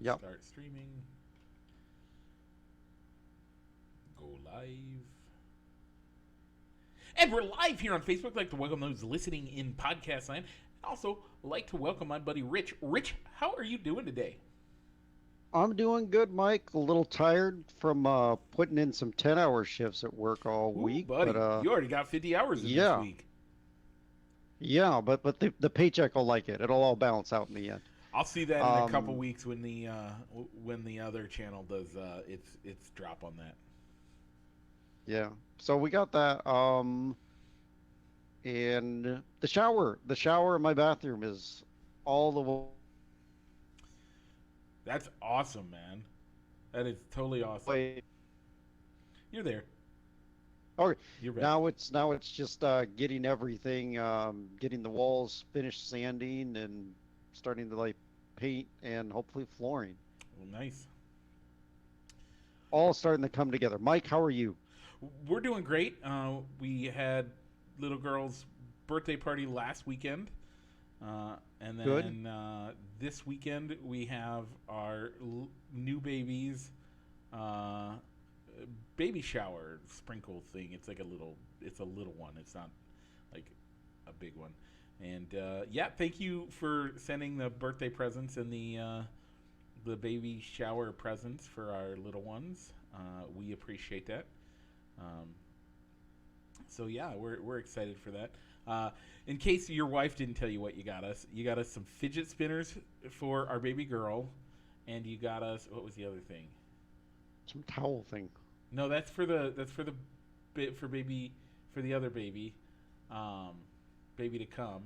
Yep. Start streaming. Go live. And we're live here on Facebook. I'd like to welcome those listening in podcast land. Also, like to welcome my buddy Rich. Rich, how are you doing today? I'm doing good, Mike. A little tired from putting in some 10-hour shifts at work all Ooh, week, but buddy, you already got 50 hours in this yeah. week. Yeah, but the paycheck will like it. It'll all balance out in the end. I'll see that in a couple Um weeks when the other channel does its drop on that. yeah. So we got that and the shower in my bathroom is all the That's awesome, man. That is totally awesome. way. You're there. Okay. You're back. Now it's just getting everything getting the walls finished sanding and starting to like paint and hopefully flooring. Well, nice. All starting to come together. Mike, how are you? We're doing great. We had little girl's birthday party last weekend, and Good. then this weekend we have our new baby's uh, baby shower sprinkle thing. It's a little one. It's not like a big one. And yeah, thank you for sending the birthday presents and the baby shower presents for our little ones. We appreciate that. Um, so yeah, we're excited for that. Uh, in case your wife didn't tell you what you got us some fidget spinners for our baby girl, and you got us what was the other thing? Some towel thing. No, that's for the bit for baby for the other baby, um, baby to come.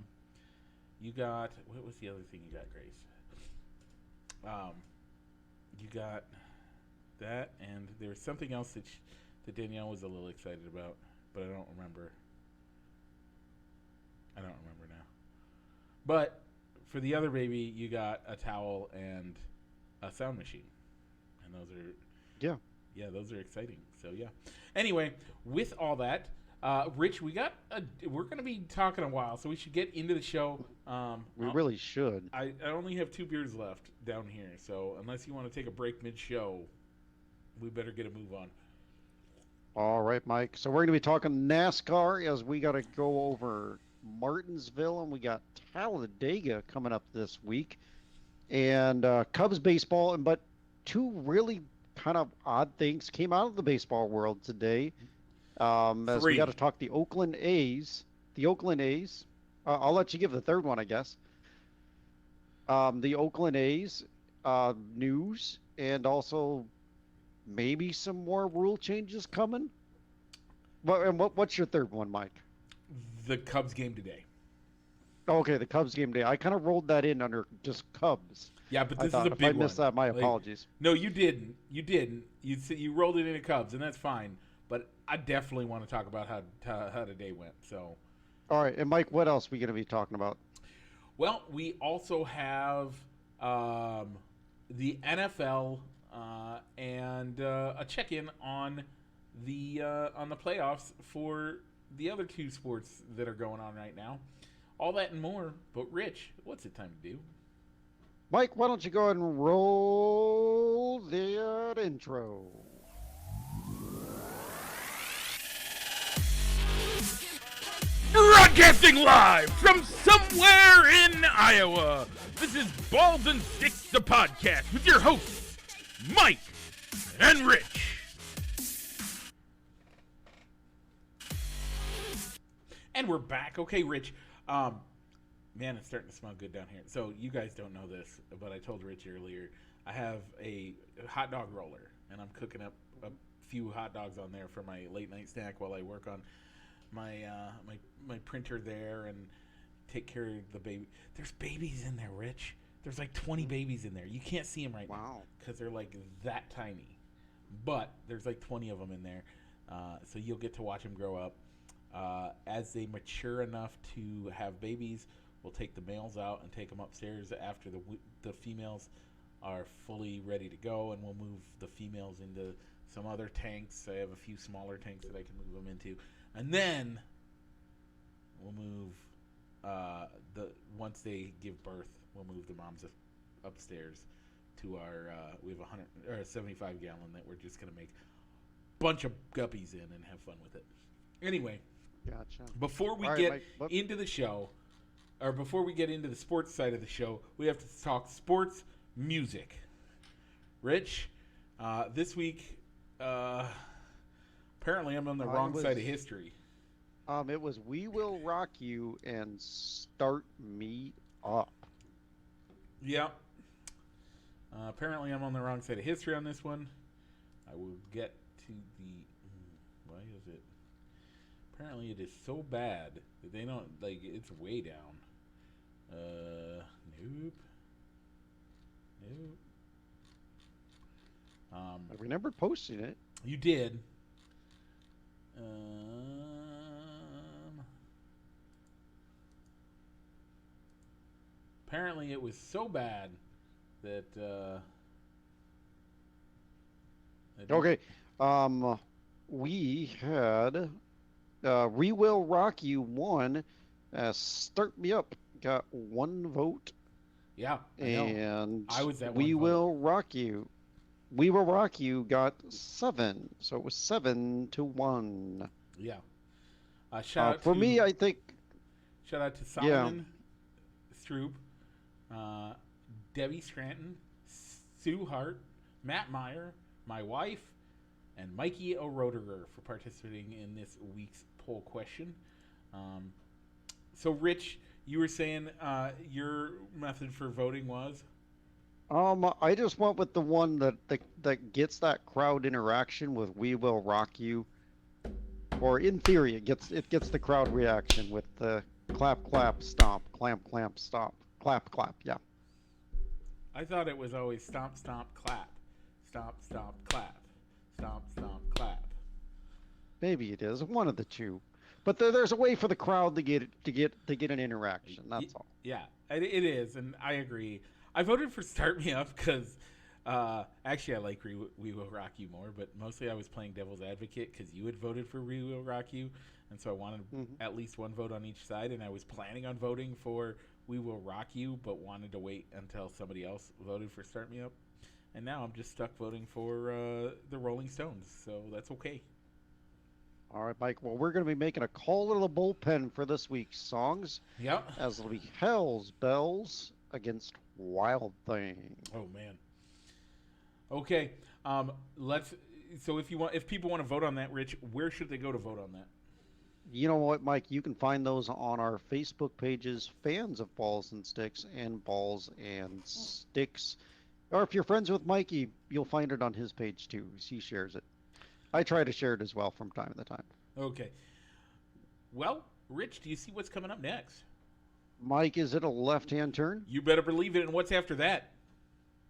You got what was the other thing you got, Grace? Um, you got that, and there was something else that Danielle was a little excited about, but I don't remember. I don't remember now. But for the other baby, you got a towel and a sound machine, and those are Yeah. yeah, those are exciting. So yeah. Anyway, with all that, Rich, we're going to be talking a while, so we should get into the show. We really should. I only have 2 beers left down here, so unless you want to take a break mid-show, we better get a move on. All right, Mike. So we're going to be talking NASCAR as we got to go over Martinsville and we got Talladega coming up this week and Cubs baseball. And but two really kind of odd things came out of the baseball world today. As we got to Three. talk the Oakland A's. The Oakland A's. I'll let you give the third one, I guess. The Oakland A's news and also maybe some more rule changes coming. What's your third one, Mike? The Cubs game today. Okay, the Cubs game day. I kind of rolled that in under just Cubs. Yeah, but I this is a thought if I big missed one. that, my Like, apologies. no, you didn't. You didn't. You rolled it into Cubs, and that's fine. But I definitely want to talk about how today went. So, All right, and Mike, what else are we going to be talking about? well, we also have the NFL and a check-in on the playoffs for the other two sports that are going on right now. All that and more. But Rich, what's it time to do? Mike, why don't you go ahead and roll that intro? Broadcasting live from somewhere in Iowa. This is Balls and Sticks, the podcast, with your hosts, Mike and Rich. And we're back. Okay, Rich. Man, it's starting to smell good down here. So you guys don't know this, but I told Rich earlier. I have a hot dog roller, and I'm cooking up a few hot dogs on there for my late night snack while I work on my printer there and take care of the baby. There's babies in there, Rich. There's like 20 babies in there. You can't see them right now Wow. because they're like that tiny, but there's like 20 of them in there. So you'll get to watch them grow up. As they mature enough to have babies, we'll take the males out and take them upstairs after the females are fully ready to go, and we'll move the females into some other tanks. I have a few smaller tanks that I can move them into, and then we'll move the once they give birth, we'll move the moms upstairs to our. We have 100 or a 75 gallon that we're just gonna make a bunch of guppies in and have fun with it. Anyway, Gotcha. before we All right, get Mike. into the show, or before we get into the sports side of the show, we have to talk sports music. Rich, this week, apparently I'm on the wrong side of history. It was "We Will Rock You" and "Start Me Up." Yeah. Apparently I'm on the wrong side of history on this one. I will get to the. Why is it? Apparently it is so bad that they don't like. It's way down. Nope. Nope. I remember posting it. You did. Apparently it was so bad that. Okay. We had "We Will Rock You" won. "Start Me Up" got 1 vote, Yeah, and I was that "We one Will Rock You." "We Will Rock You" got 7, so it was 7-1. Yeah. Shout out for to me, I think. Shout out to Solomon Stroop, Debbie Scranton, Sue Hart, Matt Meyer, my wife, and Mikey O'Roderer for participating in this week's poll question. So, Rich, you were saying your method for voting was? I just went with the one that gets that crowd interaction with "We Will Rock You," or in theory, it gets the crowd reaction with the clap, clap, stomp, clamp, clamp, stomp, clap, clap. Yeah. I thought it was always stomp, stomp, clap, stomp, stomp, clap, stomp, stomp, clap. Maybe it is one of the two, but there's a way for the crowd to get an interaction. That's all. Yeah, it is, and I agree. I voted for Start Me Up because actually I like We Will Rock You more, but mostly I was playing devil's advocate because you had voted for We Will Rock You, and so I wanted at least one vote on each side, and I was planning on voting for We Will Rock You, but wanted to wait until somebody else voted for Start Me Up. And now I'm just stuck voting for the Rolling Stones, so that's okay. All right, Mike. Well, we're going to be making a call to the bullpen for this week's songs. Yep. As it'll be Hell's Bells against Wild Thing. Oh man. Okay. Let's. So if people want to vote on that, Rich, where should they go to vote on that? You know what, Mike? You can find those on our Facebook pages, Fans of Balls and Sticks and Balls and Sticks. Or if you're friends with Mikey, you'll find it on his page too. He shares it. I try to share it as well from time to time. Okay. Well, Rich, do you see what's coming up next? Mike, is it a left-hand turn? You better believe it. And what's after that?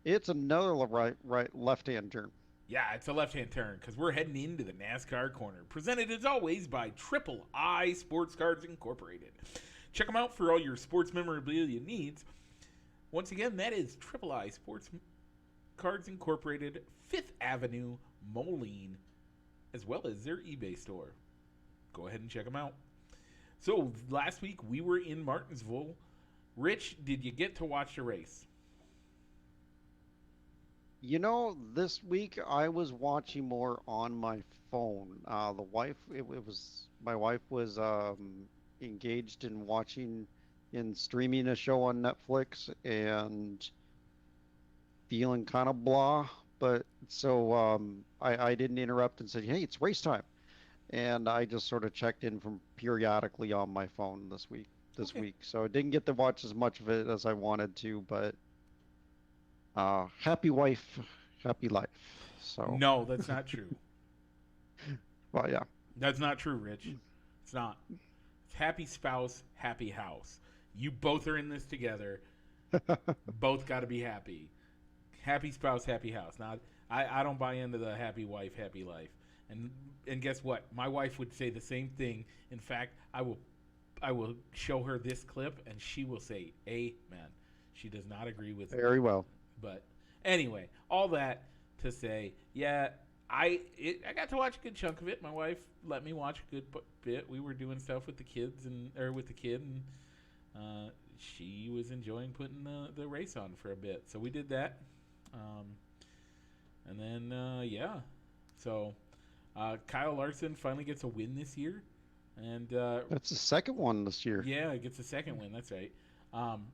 It's another left-hand turn. Yeah, it's a left-hand turn because we're heading into the NASCAR corner. Presented as always by Triple I Sports Cards Incorporated. Check them out for all your sports memorabilia needs. Once again, that is Triple I Sports Cards Incorporated, 5th Avenue, Moline, as well as their eBay store. Go ahead and check them out. So, last week we were in Martinsville. Rich, did you get to watch the race? You know, this week I was watching more on my phone. My wife was engaged in streaming a show on Netflix and feeling kind of blah. But so I didn't interrupt and said, "Hey, it's race time," and I just sort of checked in from periodically on my phone this week. So I didn't get to watch as much of it as I wanted to, but happy wife, happy life. So No, that's not true. well, yeah. That's not true, Rich. It's not. It's happy spouse, happy house. You both are in this together. Both got to be happy. Happy spouse, happy house. Now, I don't buy into the happy wife, happy life. And guess what? My wife would say the same thing. In fact, I will show her this clip, and she will say, "Amen." She does not agree with Very well. But anyway, all that to say, yeah, I got to watch a good chunk of it. My wife let me watch a good bit. We were doing stuff with the kids with the kid, and she was enjoying putting the race on for a bit. So we did that. And then yeah, so Kyle Larson finally gets a win this year, and That's the second one this year. yeah, gets a second win. That's right. Um,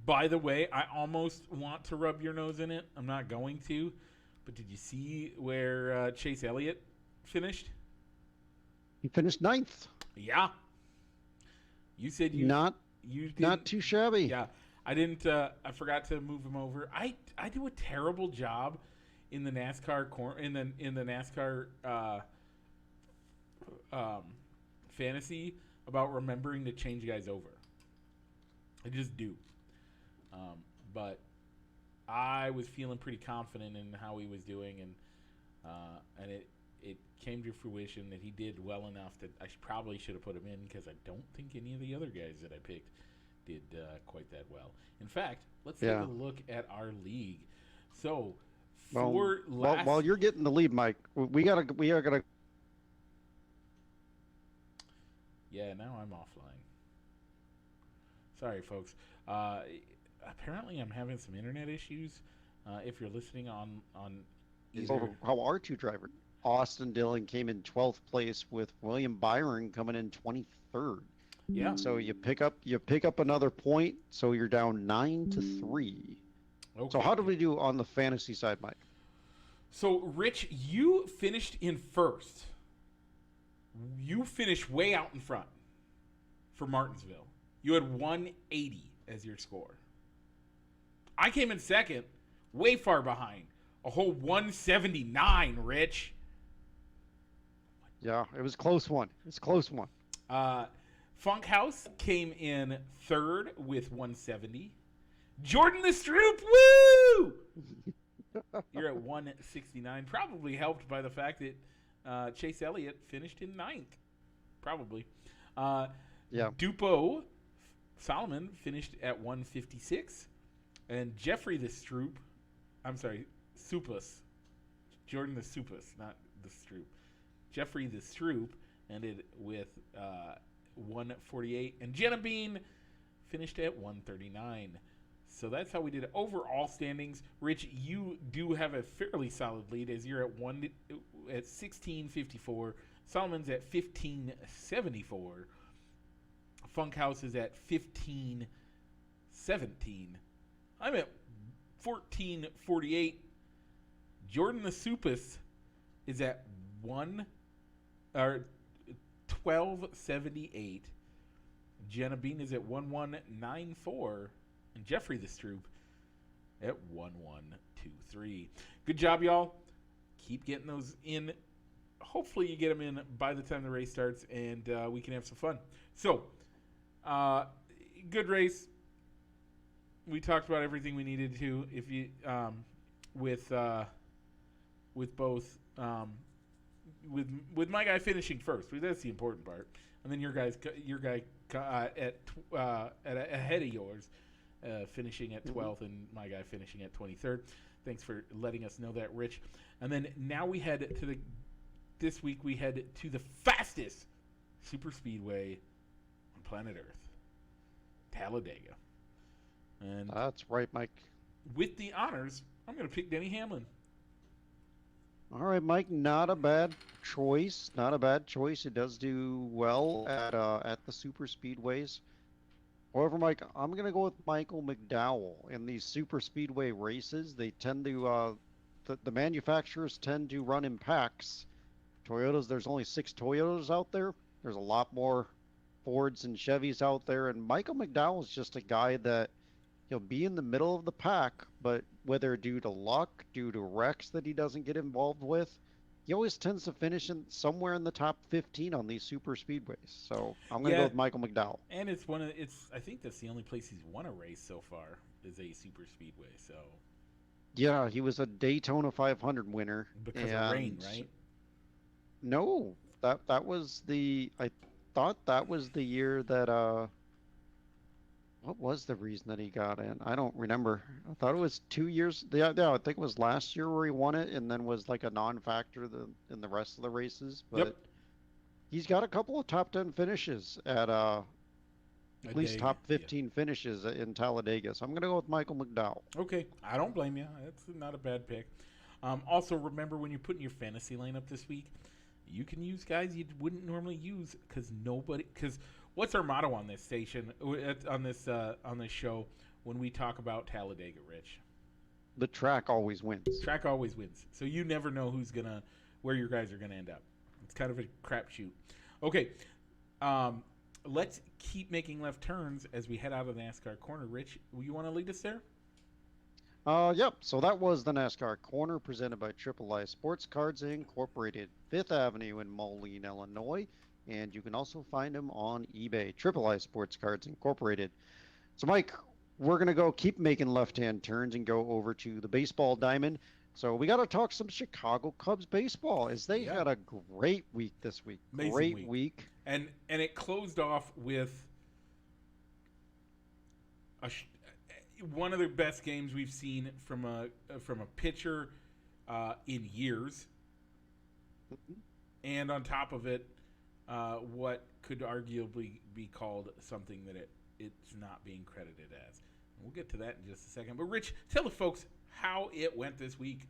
by the way, I almost want to rub your nose in it. I'm not going to, but did you see where Chase Elliott finished? He finished ninth. Yeah, you said Not you didn't. not too shabby. Yeah, I didn't. I forgot to move him over. I do a terrible job in the NASCAR in the NASCAR um, fantasy about remembering to change guys over. I just do. But I was feeling pretty confident in how he was doing, and it came to fruition that he did well enough that I probably should have put him in because I don't think any of the other guys that I picked did quite that well. In fact, let's take a look at our league. So While you're getting the lead, Mike, we are gonna. Yeah, now I'm offline. Sorry, folks. Apparently, I'm having some internet issues. If you're listening on Over how our two drivers, Austin Dillon came in 12th place with William Byron coming in 23rd. Yeah. So you pick up another point, so you're down 9-3. Okay. So how did we do on the fantasy side, Mike? So, Rich, you finished in first. You finished way out in front for Martinsville. You had 180 as your score. I came in second, way far behind. A whole 179, Rich. Yeah, it was a close one. It's a close one. Funkhouse came in third with 170. Jordan the Stroop, woo! You're at 169. Probably helped by the fact that Chase Elliott finished in ninth. Probably. Yeah. Dupo Solomon finished at 156. And Jeffrey the Stroop, I'm sorry, Supus. Jordan the Supus, not the Stroop. Jeffrey the Stroop ended with 148. And Jenna Bean finished at 139. So that's how we did overall standings. Rich, you do have a fairly solid lead as you're at 1654. Solomon's at 1574. Funkhouse is at 1517. I'm at 1448. Jordan the Supus is at 1278. Jenna Bean is at 1194. And Jeffrey the Stroop at 1123. Good job, y'all. Keep getting those in. Hopefully you get them in by the time the race starts, and we can have some fun. So, good race. We talked about everything we needed to. If you with both with my guy finishing first, that's the important part, and then your guy at ahead of yours. Finishing at 12th and my guy finishing at 23rd. Thanks for letting us know that, Rich. And then now we head to this week we head to the fastest super speedway on planet Earth, Talladega. And that's right, Mike. With the honors, I'm going to pick Denny Hamlin. All right, Mike. Not a bad choice. Not a bad choice. It does do well at the super speedways. However, Mike, I'm going to go with Michael McDowell. In these super speedway races, they tend to, the manufacturers tend to run in packs. Toyotas, there's only 6 Toyotas out there. There's a lot more Fords and Chevys out there. And Michael McDowell is just a guy that he'll be in the middle of the pack, but whether due to luck, due to wrecks that he doesn't get involved with, he always tends to finish in somewhere in the top 15 on these super speedways. So I'm going to go with Michael McDowell. And I think that's the only place he's won a race so far is a super speedway. So yeah, he was a Daytona 500 winner because of rain, right? No, I thought that was the year that what was the reason that he got in? I don't remember. I thought it was 2 years. Yeah, I think it was last year where he won it, and then was like a non-factor in the rest of the races. But he's got a couple of top 10 finishes at at least Dega, top yeah. 15 finishes in Talladega. So I'm going to go with Michael McDowell. Okay, I don't blame you. That's not a bad pick. Also, remember when you're putting your fantasy lineup this week, you can use guys you wouldn't normally use because nobody. Because what's our motto on this station, on this show, when we talk about Talladega, Rich? The track always wins. Track always wins, so you never know where your guys are gonna end up. It's kind of a crapshoot. Okay, let's keep making left turns as we head out of the NASCAR corner. Rich, you want to lead us there? Yep. So that was the NASCAR Corner presented by Triple I Sports Cards Incorporated, Fifth Avenue in Moline, Illinois, and you can also find them on eBay. Triple I Sports Cards Incorporated. So, Mike, we're gonna go keep making left-hand turns and go over to the baseball diamond. So we got to talk some Chicago Cubs baseball as they Yeah, had a great week this week. amazing Great week, week. and it closed off with a one of the best games we've seen from a pitcher in years, and on top of it, what could arguably be called something that it's not being credited as. We'll get to that in just a second. But Rich, tell the folks how it went this week.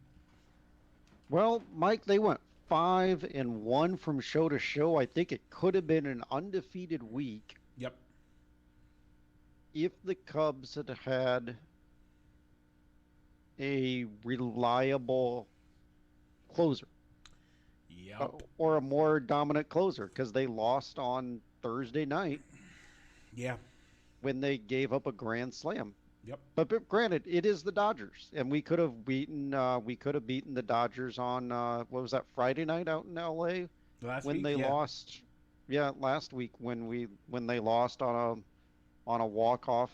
Well, Mike, they went 5-1 from show to show. I think it could have been an undefeated week Yep. if the Cubs had had a reliable closer Yep. or a more dominant closer because they lost on Thursday night Yeah. when they gave up a grand slam. Yep. But granted, it is the Dodgers, and we could have beaten the Dodgers on what was that, Friday night out in L.A. Last when week, they yeah. lost. Yeah, last week when they lost on a walk off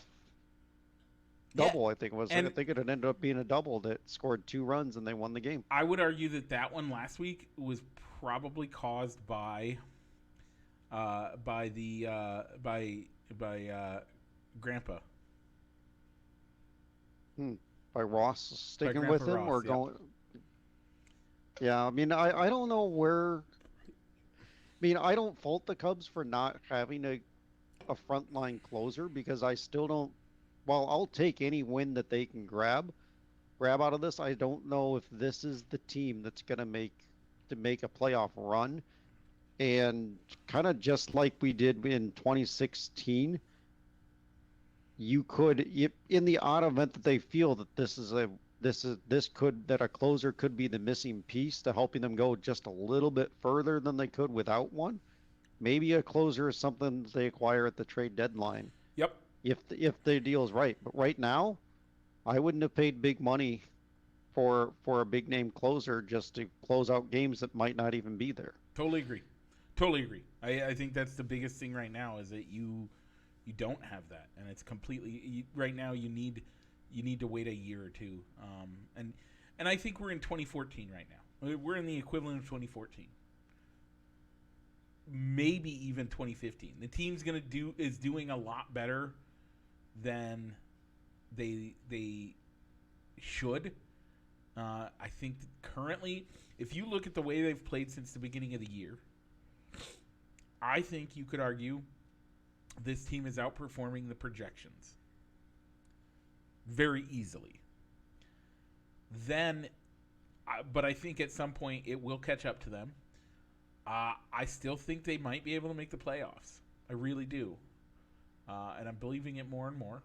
Yeah. double. I think it was. I And think it ended up being a double that scored 2 runs and they won the game. I would argue that one last week was probably caused by the by Grandpa. By Ross By sticking with Grandpa him Ross, or yep. going. Yeah, I mean, I don't know where. I mean, I don't fault the Cubs for not having a frontline closer because I still don't. Well, I'll take any win that they can grab out of this. I don't know if this is the team that's going to make a playoff run. And kind of just like we did in 2016, you could, in the odd event that they feel that that a closer could be the missing piece to helping them go just a little bit further than they could without one. Maybe a closer is something that they acquire at the trade deadline Yep. if the deal is right. But right now, I wouldn't have paid big money for a big name closer just to close out games that might not even be there. Totally agree. Totally agree. I think that's the biggest thing right now is that you don't have that, and it's completely right now. You need to wait a year or two, and I think we're in 2014 right now. We're in the equivalent of 2014, maybe even 2015. The team's is doing a lot better than they should. I think that currently, if you look at the way they've played since the beginning of the year, I think you could argue this team is outperforming the projections very easily. But I think at some point it will catch up to them. I still think they might be able to make the playoffs. I really do. And I'm believing it more and more.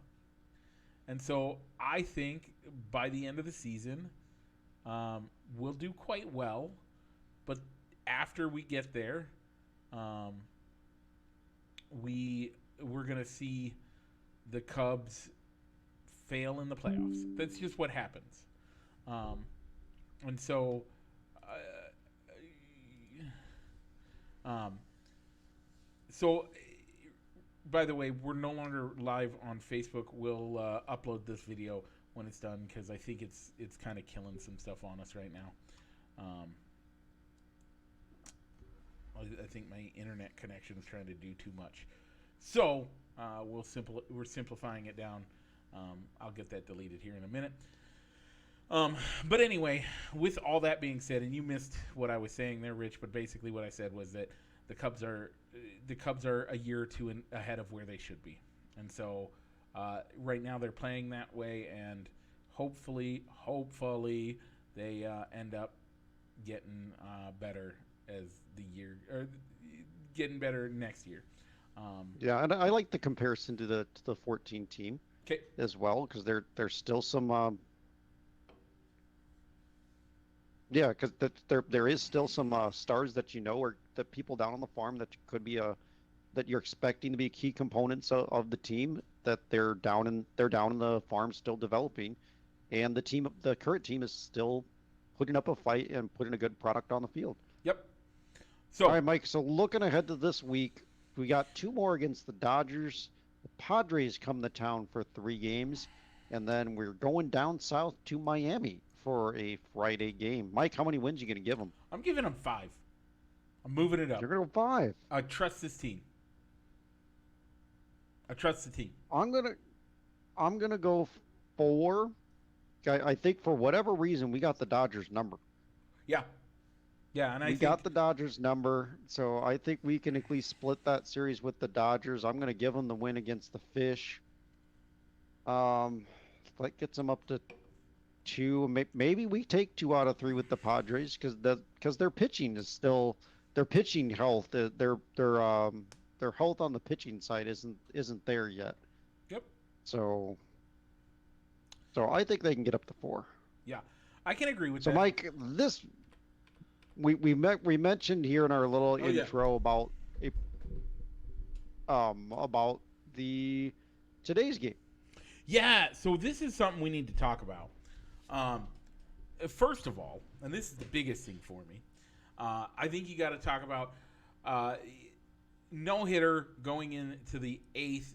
And so I think by the end of the season, we'll do quite well. But after we get there, we're going to see the Cubs fail in the playoffs. That's just what happens. And so, by the way, we're no longer live on Facebook. We'll upload this video when it's done because I think it's kind of killing some stuff on us right now. I think my internet connection is trying to do too much. So we're simplifying it down. I'll get that deleted here in a minute. But anyway, with all that being said, and you missed what I was saying there, Rich, but basically what I said was that the Cubs are a year or two ahead of where they should be. And so right now they're playing that way, and hopefully they end up getting better as the year, or getting better next year. Yeah, and I like the comparison to the 14 team Okay. as well because there's still some yeah, because there is still some stars that or the people down on the farm that could be that you're expecting to be key components of the team that they're down in the farm still developing, and the current team is still putting up a fight and putting a good product on the field. Yep. All So right, Mike. So looking ahead to this week, we got two more against the Dodgers. The Padres come to town for 3 games, and then we're going down south to Miami for a Friday game. Mike, how many wins you going to give them? I'm giving them 5. I'm moving it up. You're going to go 5. I trust this team. I trust the team. I'm gonna go 4. I think for whatever reason we got the Dodgers number. Yeah. Yeah, and I We think got the Dodgers number, so I think we can at least split that series with the Dodgers. I'm going to give them the win against the Fish. That gets them up to 2. Maybe we take 2 out of 3 with the Padres because their pitching is still their pitching health. Their health on the pitching side isn't there yet. Yep. So I think they can get up to 4. Yeah. I can agree with So that. Mike, this we mentioned here in our little Oh, yeah. intro about the today's game. Yeah, so this is something we need to talk about. First of all, and this is the biggest thing for me, I think you got to talk about no hitter going into the 8th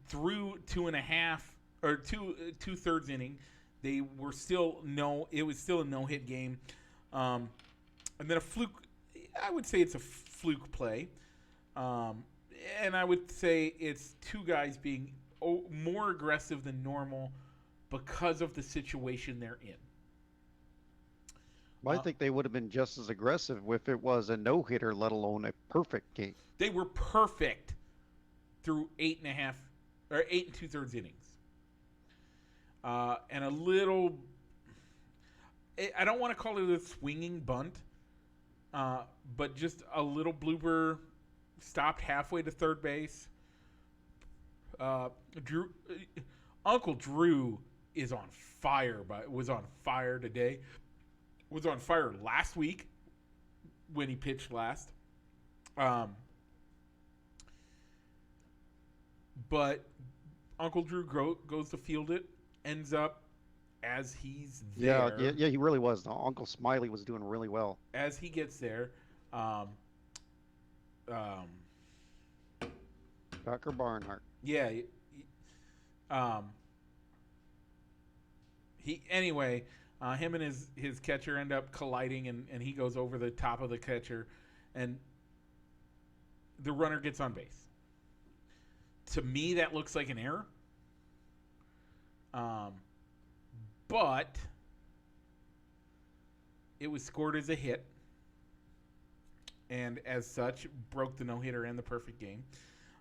through 2.5 or 2/3 inning. They were still it was still a no hit game, and then a fluke. I would say it's a fluke play, and I would say it's 2 guys being more aggressive than normal because of the situation they're in. Well, I think they would have been just as aggressive if it was a no hitter, let alone a perfect game. They were perfect through 8.5 or 8 2/3 innings, and a little. I don't want to call it a swinging bunt, but just a little blooper stopped halfway to third base. Uncle Drew is on fire, but was on fire today. Was on fire last week when he pitched last. But Uncle Drew goes to field it, ends up as he's there. Yeah, he really was. Uncle Smiley was doing really well. As he gets there, Dr. Barnhart. yeah, him and his catcher end up colliding, and he goes over the top of the catcher, and the runner gets on base. To me, that looks like an error. But it was scored as a hit, and as such, broke the no-hitter and the perfect game.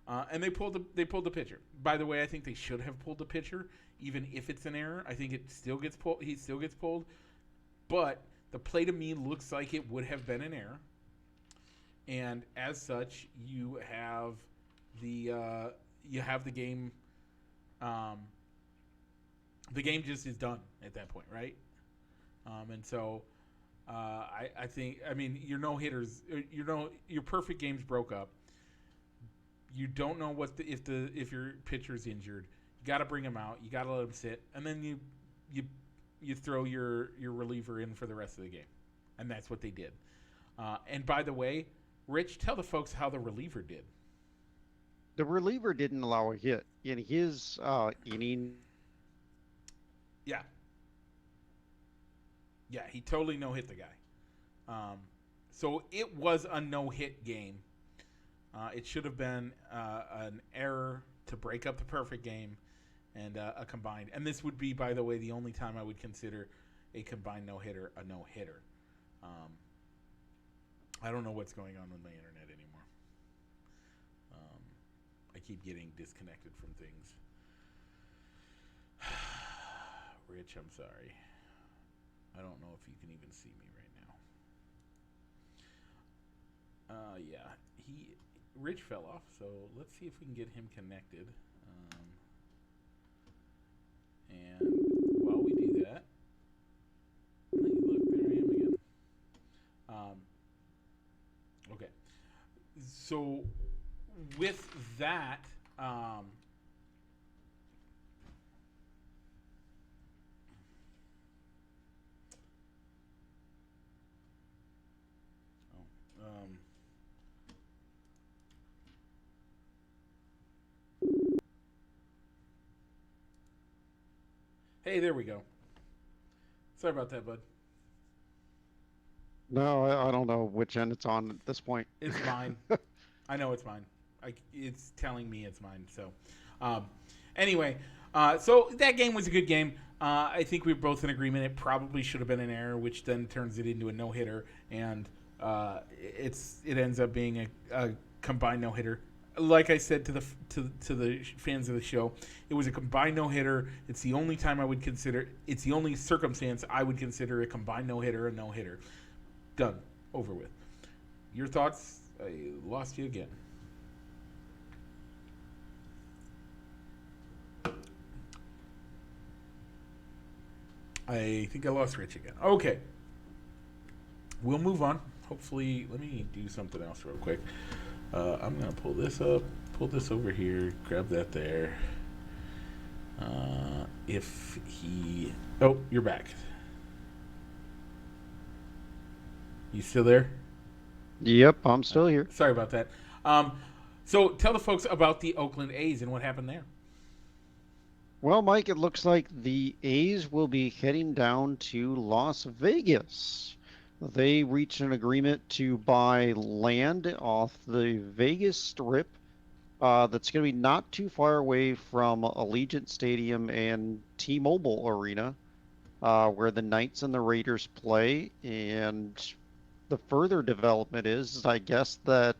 And they pulled the pitcher. By the way, I think they should have pulled the pitcher, even if it's an error. I think it still gets pulled. He still gets pulled, but the play to me looks like it would have been an error. And as such, you have the game. The game just is done at that point, right? And so I think, I mean, your no hitters, your perfect games broke up. You don't know if your pitcher's injured. You got to bring him out. You got to let him sit, and then you throw your reliever in for the rest of the game, and that's what they did. And by the way, Rich, tell the folks how the reliever did. The reliever didn't allow a hit in his inning. Yeah. Yeah, he totally no-hit the guy. So it was a no-hit game. It should have been an error to break up the perfect game and a combined. And this would be, by the way, the only time I would consider a combined no-hitter a no-hitter. I don't know what's going on with my internet anymore. I keep getting disconnected from things. Rich, I'm sorry. I don't know if you can even see me right now. Yeah, Rich fell off, so let's see if we can get him connected. And while we do that, look, there I am again. Okay, so with that, um, hey, there we go. Sorry about that, bud. No, I don't know which end it's on at this point. It's mine. I know it's mine. It's telling me it's mine. So, um, anyway, so that game was a good game. I think we're both in agreement. It probably should have been an error, which then turns it into a no hitter, and it ends up being a combined no hitter. Like I said to the fans of the show, it was a combined no hitter. It's the only time I would consider. It's the only circumstance I would consider a combined no hitter a no hitter. Done, over with. Your thoughts? I lost you again. I think I lost Rich again. Okay. We'll move on. Hopefully, let me do something else real quick. I'm going to pull this up, pull this over here, grab that there. If he... Oh, you're back. You still there? Yep, I'm still here. Sorry about that. So tell the folks about the Oakland A's and what happened there. Well, Mike, it looks like the A's will be heading down to Las Vegas. They reached an agreement to buy land off the Vegas Strip that's going to be not too far away from Allegiant Stadium and T-Mobile Arena, where the Knights and the Raiders play. And the further development is, I guess, that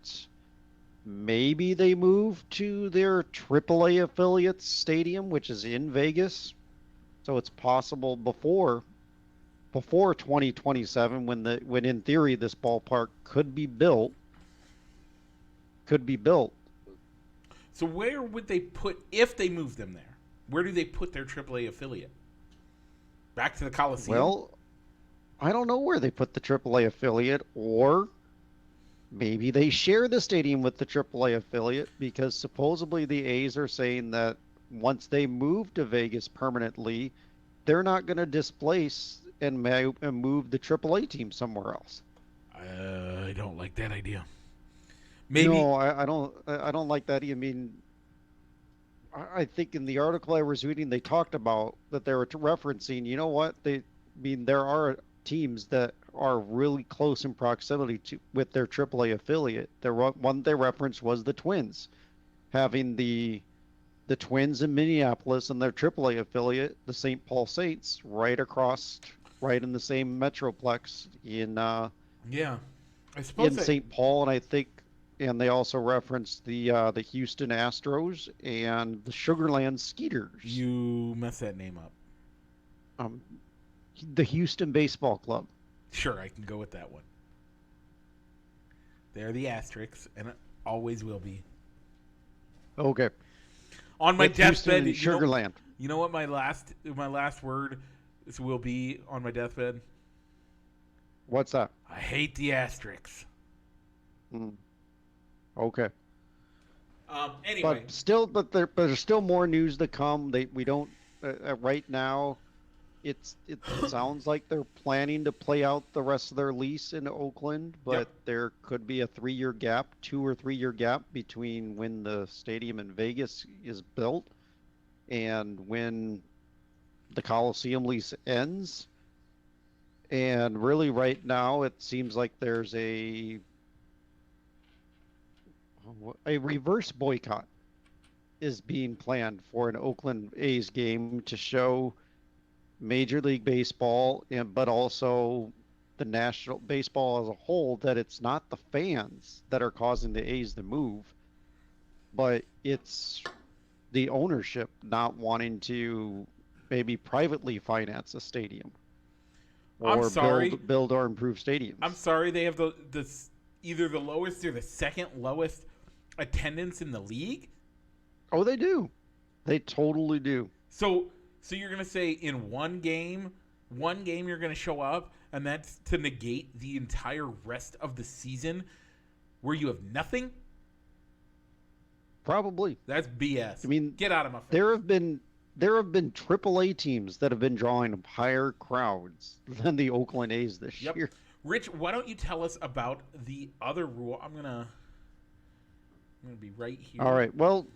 maybe they move to their AAA affiliate stadium, which is in Vegas. So it's possible before 2027, when in theory this ballpark could be built. So where would they put, if they move them there? Where do they put their AAA affiliate? Back to the Coliseum? Well, I don't know where they put the AAA affiliate, or maybe they share the stadium with the AAA affiliate, because supposedly the A's are saying that once they move to Vegas permanently, they're not going to displace and move the AAA team somewhere else. I don't like that idea. Maybe. No, I don't. I don't like that. I mean, I think in the article I was reading, they talked about that they were referencing. You know what? There are teams that are really close in proximity to with their AAA affiliate. The one they referenced was the Twins, having the Twins in Minneapolis and their AAA affiliate, the St. Paul Saints, right in the same metroplex Yeah, I suppose in St. Paul, and I think, and they also referenced the Houston Astros and the Sugarland Skeeters. You messed that name up. Um, the Houston Baseball Club. Sure, I can go with that one. They're the Asterix, and it always will be. Okay. On my With Houston deathbed, and Sugarland. You know what my last word will be on my deathbed? What's that? I hate the Asterix. Okay. Anyway, But there's still more news to come. We don't right now. It sounds like they're planning to play out the rest of their lease in Oakland, but Yep. there could be a 3-year gap, 2 or 3-year gap between when the stadium in Vegas is built and when the Coliseum lease ends. And really, right now, it seems like there's a reverse boycott is being planned for an Oakland A's game to show Major League Baseball but also the National Baseball as a whole that it's not the fans that are causing the A's to move. but it's the ownership not wanting to maybe privately finance a stadium I'm or sorry. build or improve I'm stadiums. sorry. They have the either the lowest or the second lowest attendance in the league. Oh, they do. They totally do. So you're gonna say in one game you're gonna show up, and that's to negate the entire rest of the season where you have nothing. Probably. That's I BS. mean, Get out of my face. there have been AAA teams that have been drawing higher crowds than the Oakland A's this Yep. year. Rich, why don't you tell us about the other rule? I'm gonna be right All here. right. Well,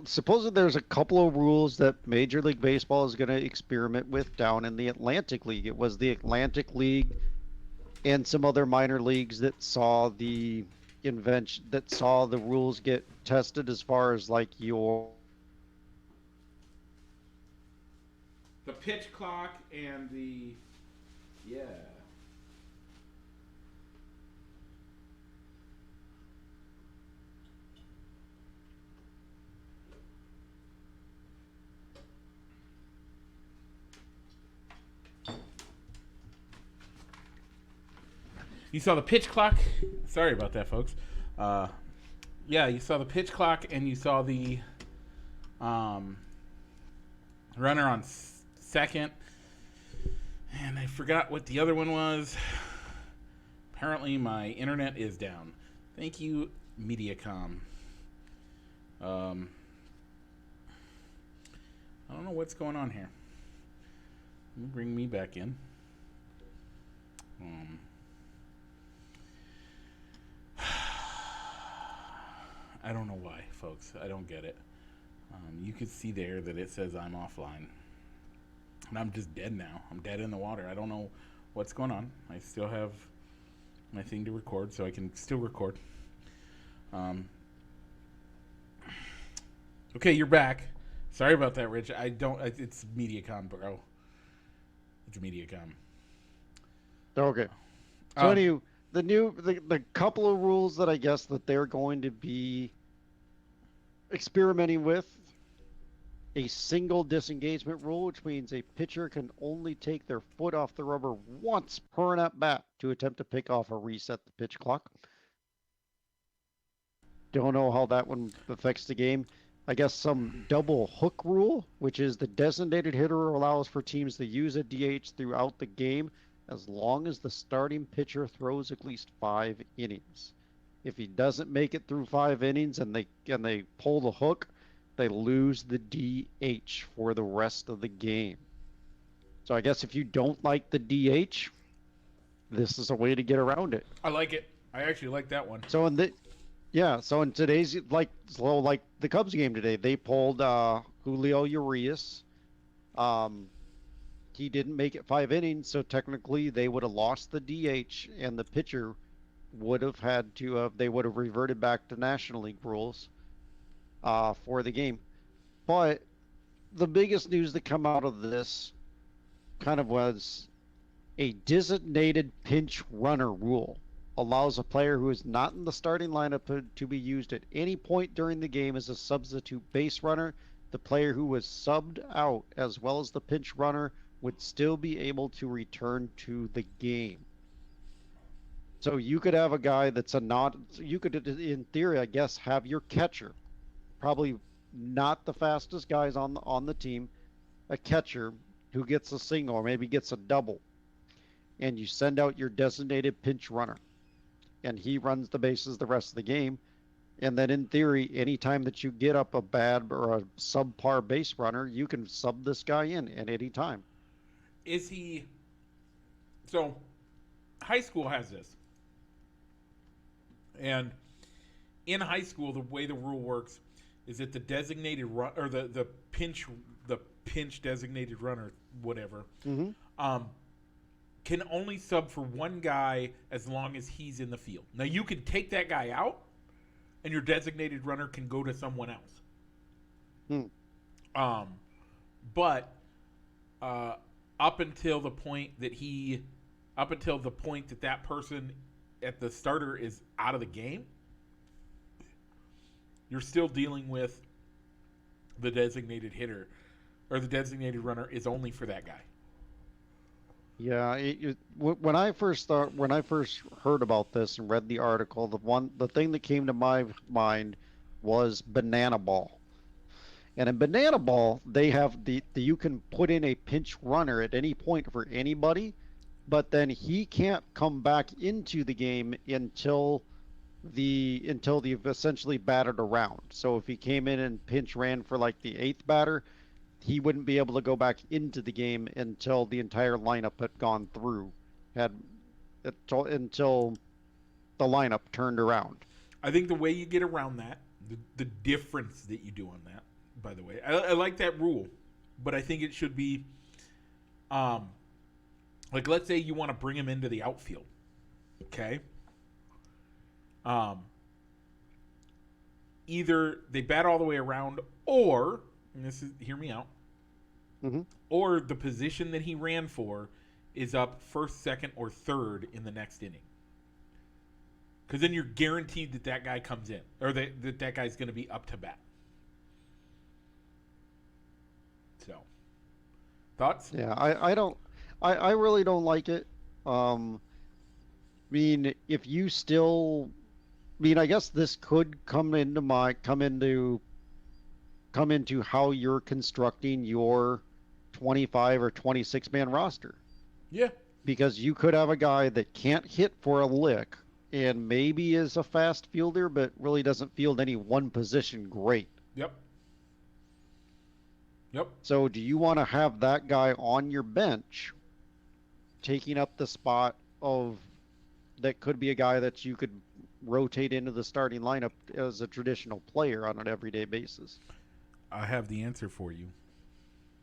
supposedly there's a couple of rules that Major League Baseball is going to experiment with down in the Atlantic League. It was the Atlantic League and some other minor leagues that saw the rules get tested as far as like your The pitch clock and the yeah. You saw the pitch clock. Sorry about that, folks. Uh, yeah, you saw the pitch clock and you saw the um, runner on second. And I forgot what the other one was. Apparently, my internet is down. Thank you, Mediacom. Um, I don't know what's going on here. Let me bring me back in. I don't know why, folks. I don't get it. You can see there that it says I'm offline. And I'm just dead now. I'm dead in the water. I don't know what's going on. I still have my thing to record, so I can still record. Okay, you're back. Sorry about that, Rich. It's Mediacom, bro. It's Mediacom. Okay. So anyway, the couple of rules that I guess that they're going to be experimenting with: a single disengagement rule, which means a pitcher can only take their foot off the rubber once per at bat to attempt to pick off or reset the pitch clock. Don't know how that one affects the game. I guess some double hook rule, which is the designated hitter allows for teams to use a DH throughout the game as long as the starting pitcher throws at least 5 innings. If he doesn't make it through 5 innings and they pull the hook, they lose the DH for the rest of the game. So I guess if you don't like the DH, this is a way to get around it. I like it. I actually like that one. So in today's like the Cubs game today, they pulled Julio Urias. He didn't make it 5 innings, so technically they would have lost the DH, and the pitcher would have had to they would have reverted back to National League rules for the game. But the biggest news that come out of this kind of was a designated pinch runner rule. Allows a player who is not in the starting lineup to be used at any point during the game as a substitute base runner. The player who was subbed out, as well as the pinch runner, would still be able to return to the game. So you could have a guy that's you could, in theory, I guess, have your catcher, probably not the fastest guys on the team, a catcher who gets a single or maybe gets a double, and you send out your designated pinch runner, and he runs the bases the rest of the game. And then in theory, anytime that you get up a bad or a subpar base runner, you can sub this guy in at any time. Is he... So, high school has this. And in high school, the way the rule works is that the designated run, or the pinch designated runner, whatever, can only sub for one guy as long as he's in the field. Now, you can take that guy out, and your designated runner can go to someone else. But up until the point that person at the starter is out of the game, you're still dealing with the designated hitter or the designated runner is only for that guy. Yeah, when when I first heard about this and read the article, the thing that came to my mind was banana ball. And in banana ball, they have the you can put in a pinch runner at any point for anybody, but then he can't come back into the game until they've essentially batted around. So if he came in and pinch ran for like the eighth batter, he wouldn't be able to go back into the game until the entire lineup had gone through, had until the lineup turned around. I think the way you get around that, the difference that you do on that, by the way, I like that rule, but I think it should be, like let's say you want to bring him into the outfield, okay? Either they bat all the way around, or and this is hear me out, or the position that he ran for is up first, second, or third in the next inning. Because then you're guaranteed that guy comes in, or that guy's going to be up to bat. So, thoughts? Yeah, I really don't like it. If you still, I guess this could come into how you're constructing your 25 or 26 man roster. Yeah. Because you could have a guy that can't hit for a lick and maybe is a fast fielder, but really doesn't field any one position great. Yep. So do you want to have that guy on your bench taking up the spot of that could be a guy that you could rotate into the starting lineup as a traditional player on an everyday basis? I have the answer for you.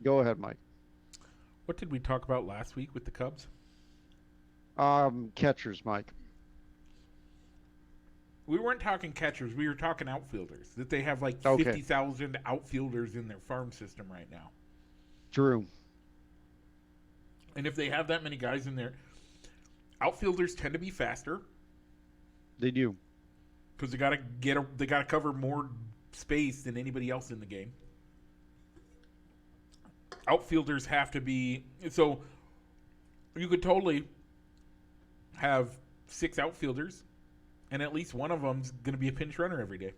Go ahead, Mike. What did we talk about last week with the Cubs? Catchers, Mike. We weren't talking catchers. We were talking outfielders. That they have like 50,000 outfielders in their farm system right now. True. And if they have that many guys in there, outfielders tend to be faster. They do. Because they got to cover more space than anybody else in the game. Outfielders have to be so. You could totally have 6 outfielders, and at least one of them's going to be a pinch runner every day.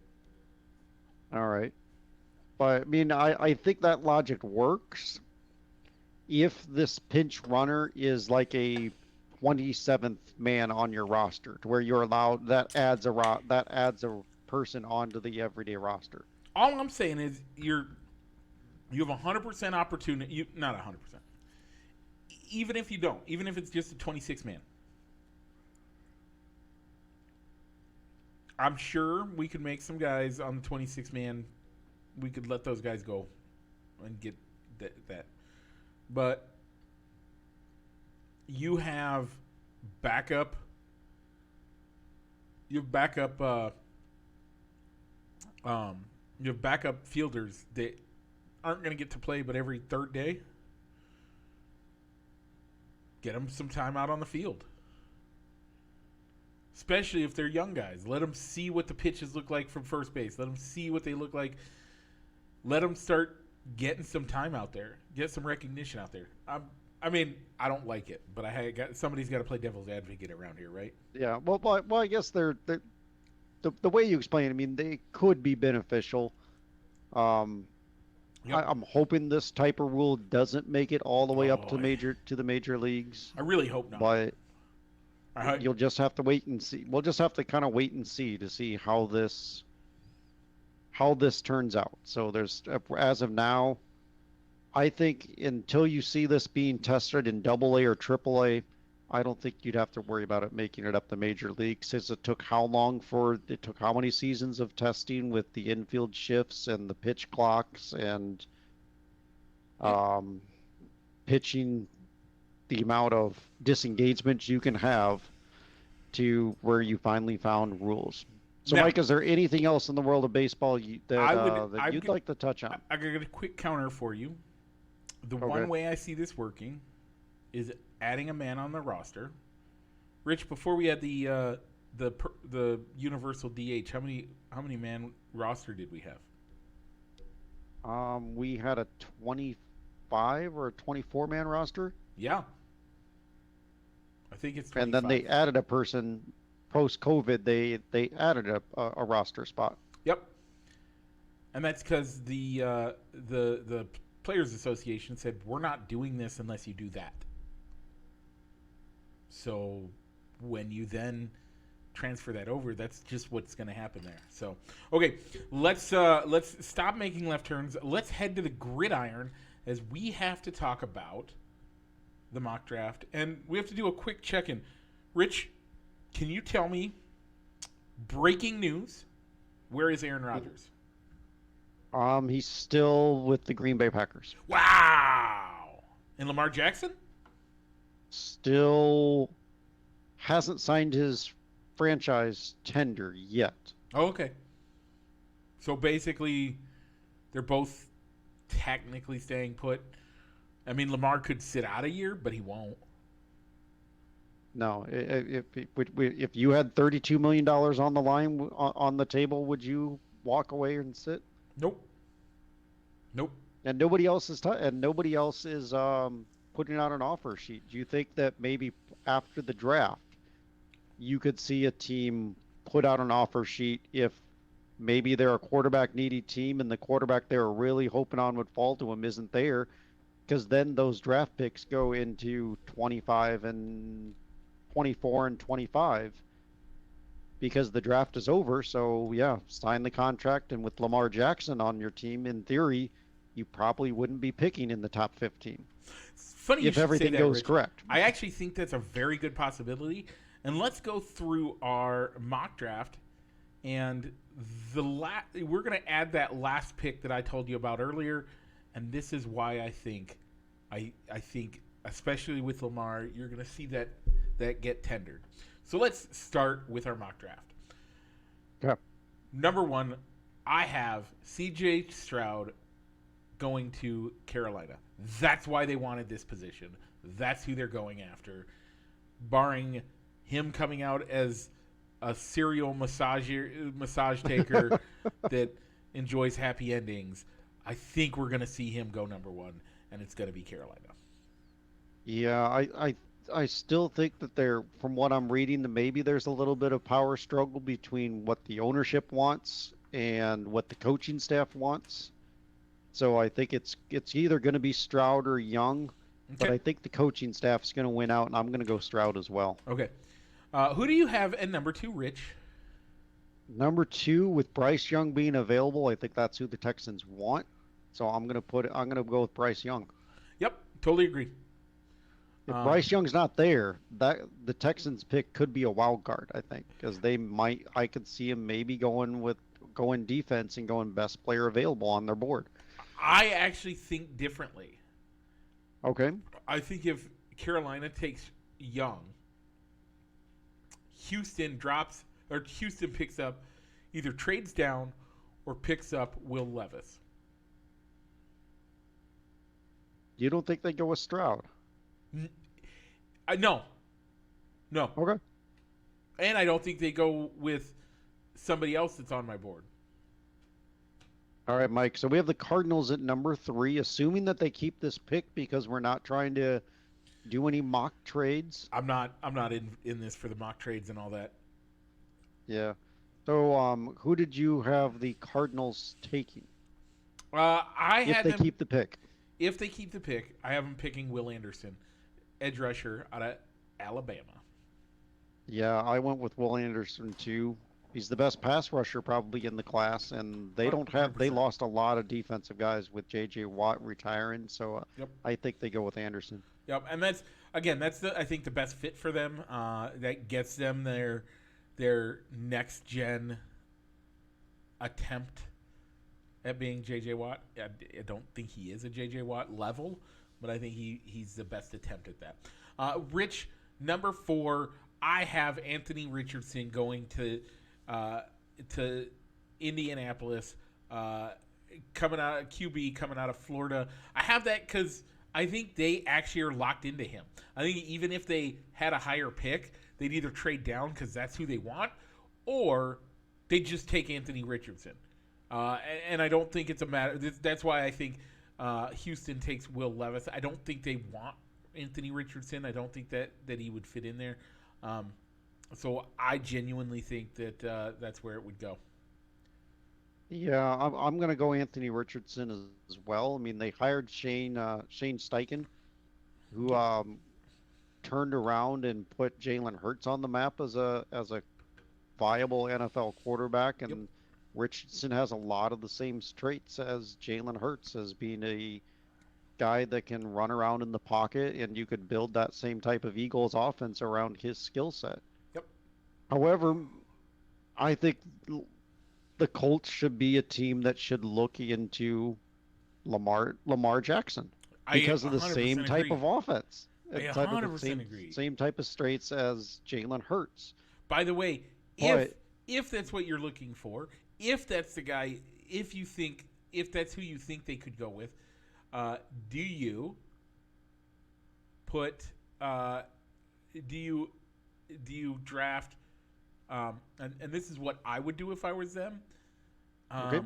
All right. But, I think that logic works if this pinch runner is like a 27th man on your roster, to where you're allowed, that adds a person onto the everyday roster. All I'm saying is you have 100% opportunity. Not 100%. Even if you don't, even if it's just a 26 man. I'm sure we could make some guys on the 26 man. We could let those guys go and get that. But you have backup. You have backup fielders that aren't going to get to play but every third day. Get them some time out on the field. Especially if they're young guys. Let them see what the pitches look like from first base. Let them see what they look like. Let them start getting some time out there. Get some recognition out there. I don't like it, but somebody's got to play devil's advocate around here, right? Yeah. Well, I guess the way you explain it, they could be beneficial. Yep. I'm hoping this type of rule doesn't make it all the way up to the major leagues. I really hope not. But you'll just have to wait and see. We'll just have to kind of wait and see to see how this turns out. So as of now, I think until you see this being tested in AA or AAA, I don't think you'd have to worry about it making it up the major leagues, since it took how many seasons of testing with the infield shifts and the pitch clocks and pitching, the amount of disengagement you can have, to where you finally found rules. So, now, Mike, is there anything else in the world of baseball that you'd like to touch on? I got a quick counter for you. The one way I see this working is adding a man on the roster. Rich, before we had the the universal DH, how many man roster did we have? We had a 25 or a 24 man roster, Yeah, I think it's and then 25. they added a person post COVID. They added a roster spot. Yep, and that's because the Players Association said we're not doing this unless you do that. So when you then transfer that over, that's just what's going to happen there. So okay, let's stop making left turns. Let's head to the gridiron as we have to talk about the mock draft, and we have to do a quick check-in. Rich, can you tell me breaking news? Where is Aaron Rodgers? He's still with the Green Bay Packers. Wow. And Lamar Jackson? Still hasn't signed his franchise tender yet. Oh, okay. So basically, they're both technically staying put. I mean, Lamar could sit out a year, but he won't. No, if you had $32 million on the line on the table, would you walk away and sit? Nope. Nope. And nobody else is putting out an offer sheet. Do you think that maybe after the draft, you could see a team put out an offer sheet if maybe they're a quarterback needy team and the quarterback they were really hoping on would fall to them isn't there? Because then those draft picks go into 25 and 24 and 25 because the draft is over. So yeah, sign the contract, and with Lamar Jackson on your team, in theory, you probably wouldn't be picking in the top 15 It's funny if everything goes Rich. correct. I actually think that's a very good possibility. And let's go through our mock draft, and we're going to add that last pick that I told you about earlier, and this is why I think especially with Lamar, you're going to see that get tendered. So let's start with our mock draft. Yeah. Number 1, I have C.J. Stroud going to Carolina. That's why they wanted this position. That's who they're going after. Barring him coming out as a serial massage taker that enjoys happy endings, I think we're going to see him go number 1, and it's going to be Carolina. Yeah, I still think that from what I'm reading, that maybe there's a little bit of power struggle between what the ownership wants and what the coaching staff wants. So I think it's either going to be Stroud or Young, but I think the coaching staff is going to win out, and I'm going to go Stroud as well. Okay. Who do you have at number 2, Rich? Number 2, with Bryce Young being available, I think that's who the Texans want. So I'm going to go with Bryce Young. Yep, totally agree. If Bryce Young's not there, the Texans pick could be a wild card, I think, because I could see him maybe going defense and going best player available on their board. I actually think differently. Okay. I think if Carolina takes Young, Houston picks up, either trades down or picks up Will Levis. You don't think they go with Stroud? No. Okay. And I don't think they go with somebody else that's on my board. All right, Mike. So we have the Cardinals at number 3, assuming that they keep this pick because we're not trying to do any mock trades. I'm not in this for the mock trades and all that. Yeah. So who did you have the Cardinals taking? If they keep the pick. If they keep the pick, I have them picking Will Anderson, edge rusher out of Alabama. Yeah, I went with Will Anderson too. He's the best pass rusher probably in the class, and they lost a lot of defensive guys with J.J. Watt retiring, so I think they go with Anderson. Yep, and that's I think the best fit for them. That gets them their next gen attempt at being J.J. Watt. I don't think he is a J.J. Watt level, but I think he's the best attempt at that. Rich, number 4, I have Anthony Richardson going to Indianapolis, coming out of Florida. I have that because I think they actually are locked into him. I think even if they had a higher pick, they'd either trade down because that's who they want, or they just take Anthony Richardson. And I don't think it's a matter. That's why I think Houston takes Will Levis. I don't think they want Anthony Richardson. I don't think that he would fit in there. So I genuinely think that that's where it would go. Yeah, I'm going to go Anthony Richardson as well. I mean, they hired Shane Steichen, who Yep. turned around and put Jalen Hurts on the map as a viable NFL quarterback, Yep. and Richardson has a lot of the same traits as Jalen Hurts, as being a guy that can run around in the pocket, and you could build that same type of Eagles offense around his skill set. Yep. However, I think the Colts should be a team that should look into Lamar Jackson I because of the same 100% type agree. of offense, I type of the 100% agree. same type of traits as Jalen Hurts. By the way, But if that's what you're looking for, if that's the guy, if that's who you think they could go with, do you put do you draft and this is what I would do if I was them. okay,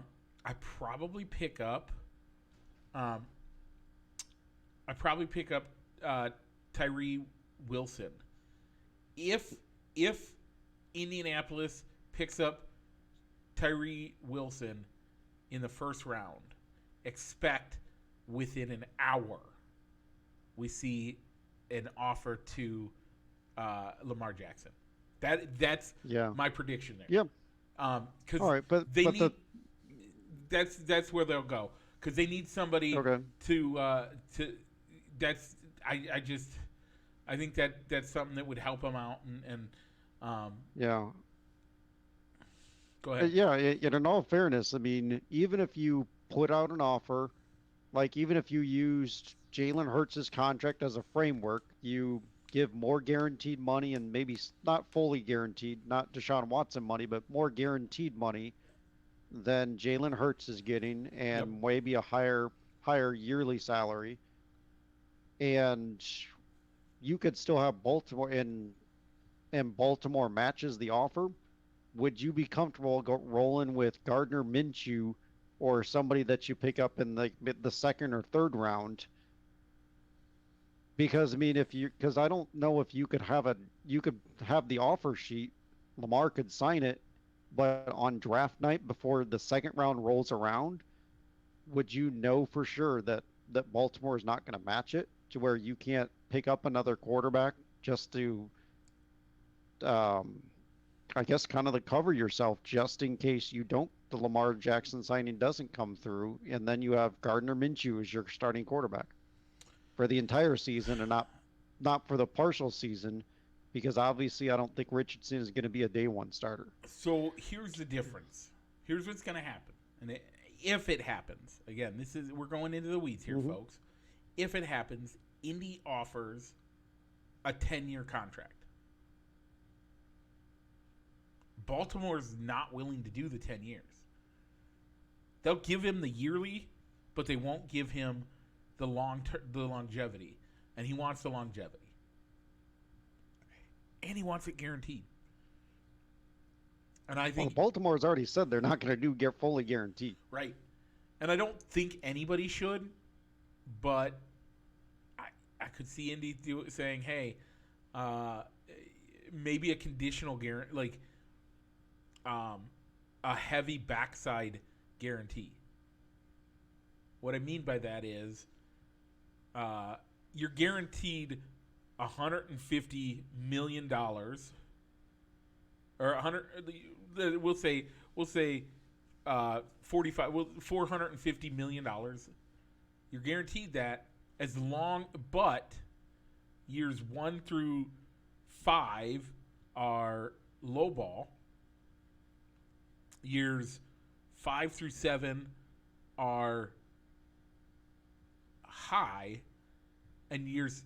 I probably pick up um, I probably pick up Tyree Wilson. If Indianapolis picks up Tyree Wilson in the first round, expect within an hour we see an offer to Lamar Jackson. That's yeah, my prediction there. yeah, Because all right, but they but need the that's where they'll go because they need somebody okay, to that's I think that's something that would help them out and yeah. go ahead. Yeah, in all fairness, I mean, even if you put out an offer, like even if you used Jalen Hurts' contract as a framework, you give more guaranteed money and maybe not fully guaranteed, not Deshaun Watson money, but more guaranteed money than Jalen Hurts is getting, Yep. and maybe a higher yearly salary, and you could still have Baltimore and Baltimore matches the offer. Would you be comfortable rolling with Gardner Minshew or somebody that you pick up in the second or third round? Because I mean, because I don't know if you could have the offer sheet, Lamar could sign it, but on draft night before the second round rolls around, would you know for sure that Baltimore is not going to match it to where you can't pick up another quarterback just to um, I guess kind of to cover yourself just in case the Lamar Jackson signing doesn't come through, and then you have Gardner Minshew as your starting quarterback for the entire season and not for the partial season, because obviously I don't think Richardson is going to be a day one starter. So here's the difference. Here's what's going to happen, and if it happens, again, we're going into the weeds here, folks. If it happens, Indy offers a 10-year contract. Baltimore's not willing to do the 10 years. They'll give him the yearly, but they won't give him the longevity, and he wants the longevity, and he wants it guaranteed. And I Well, think Baltimore's already said they're not going to get fully guaranteed. right, and I don't think anybody should, but I could see Indy saying, hey, maybe a conditional guarantee, like a heavy backside guarantee. What I mean by that is you're guaranteed $150 million, or 100. We'll say 45. Well, $450 million. You're guaranteed that as long, but years 1 through 5 are low ball. Years 5 through 7 are high, and years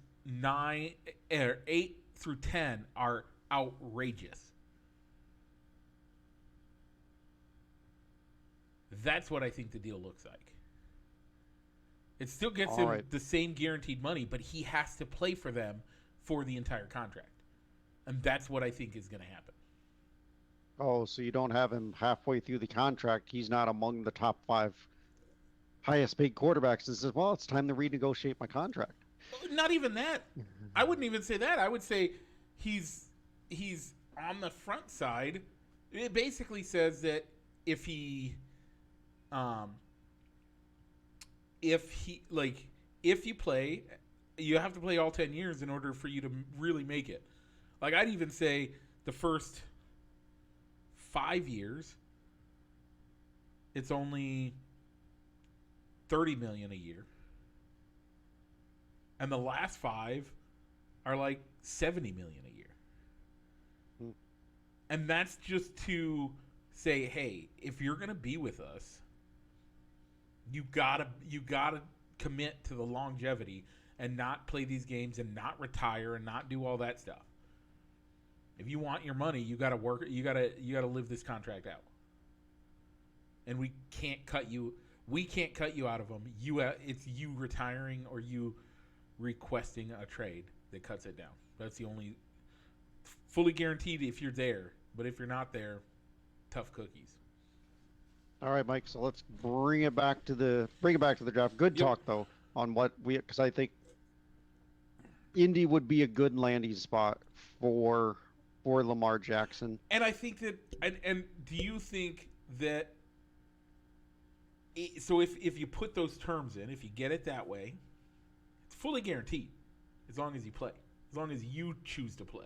8 through 10 are outrageous. That's what I think the deal looks like. It still gets him the same guaranteed money, but he has to play for them for the entire contract. And that's what I think is going to happen. Oh, so you don't have him halfway through the contract. He's not among the top five highest paid quarterbacks and says, well, it's time to renegotiate my contract. Not even that. I wouldn't even say that. I would say he's on the front side. It basically says that if he um if you play, you have to play all 10 years in order for you to really make it. Like, I'd even say the first 5 years it's only 30 million a year. And the last 5 are like 70 million a year. Hmm. And that's just to say, hey, if you're going to be with us, you got to commit to the longevity and not play these games and not retire and not do all that stuff. If you want your money, you got to work, you got to live this contract out. And we can't cut you out of them. It's you retiring or you requesting a trade that cuts it down. That's the only fully guaranteed if you're there, but if you're not there, tough cookies. All right, Mike. So let's bring it back to the draft. Good talk though on what because I think Indy would be a good landing spot for Lamar Jackson. And I think that and do you think that so if you put those terms in, if you get it that way, it's fully guaranteed as long as you play, as long as you choose to play.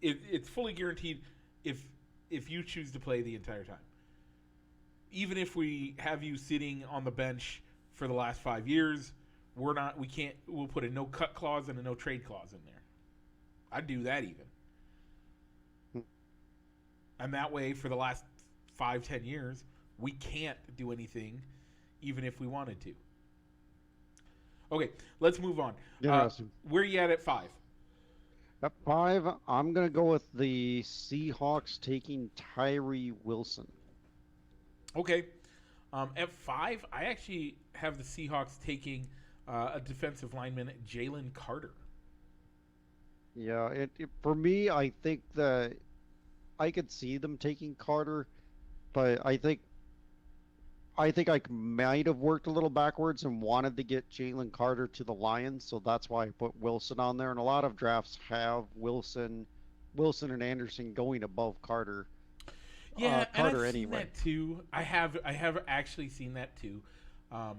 It's fully guaranteed if you choose to play the entire time. Even if we have you sitting on the bench for the last 5 years, we'll put a no cut clause and a no trade clause in there. I'd do that even. And that way for the last 5-10 years, we can't do anything even if we wanted to. Okay, let's move on. Where are you at 5? At 5, I'm going to go with the Seahawks taking Tyree Wilson. Okay. At 5, I actually have the Seahawks taking a defensive lineman, Jalen Carter. Yeah, for me, I think that I could see them taking Carter, but I think I might have worked a little backwards and wanted to get Jalen Carter to the Lions, so that's why I put Wilson on there. And a lot of drafts have Wilson and Anderson going above Carter. Yeah, Carter and I've anyway. seen that too. I have actually seen that too. I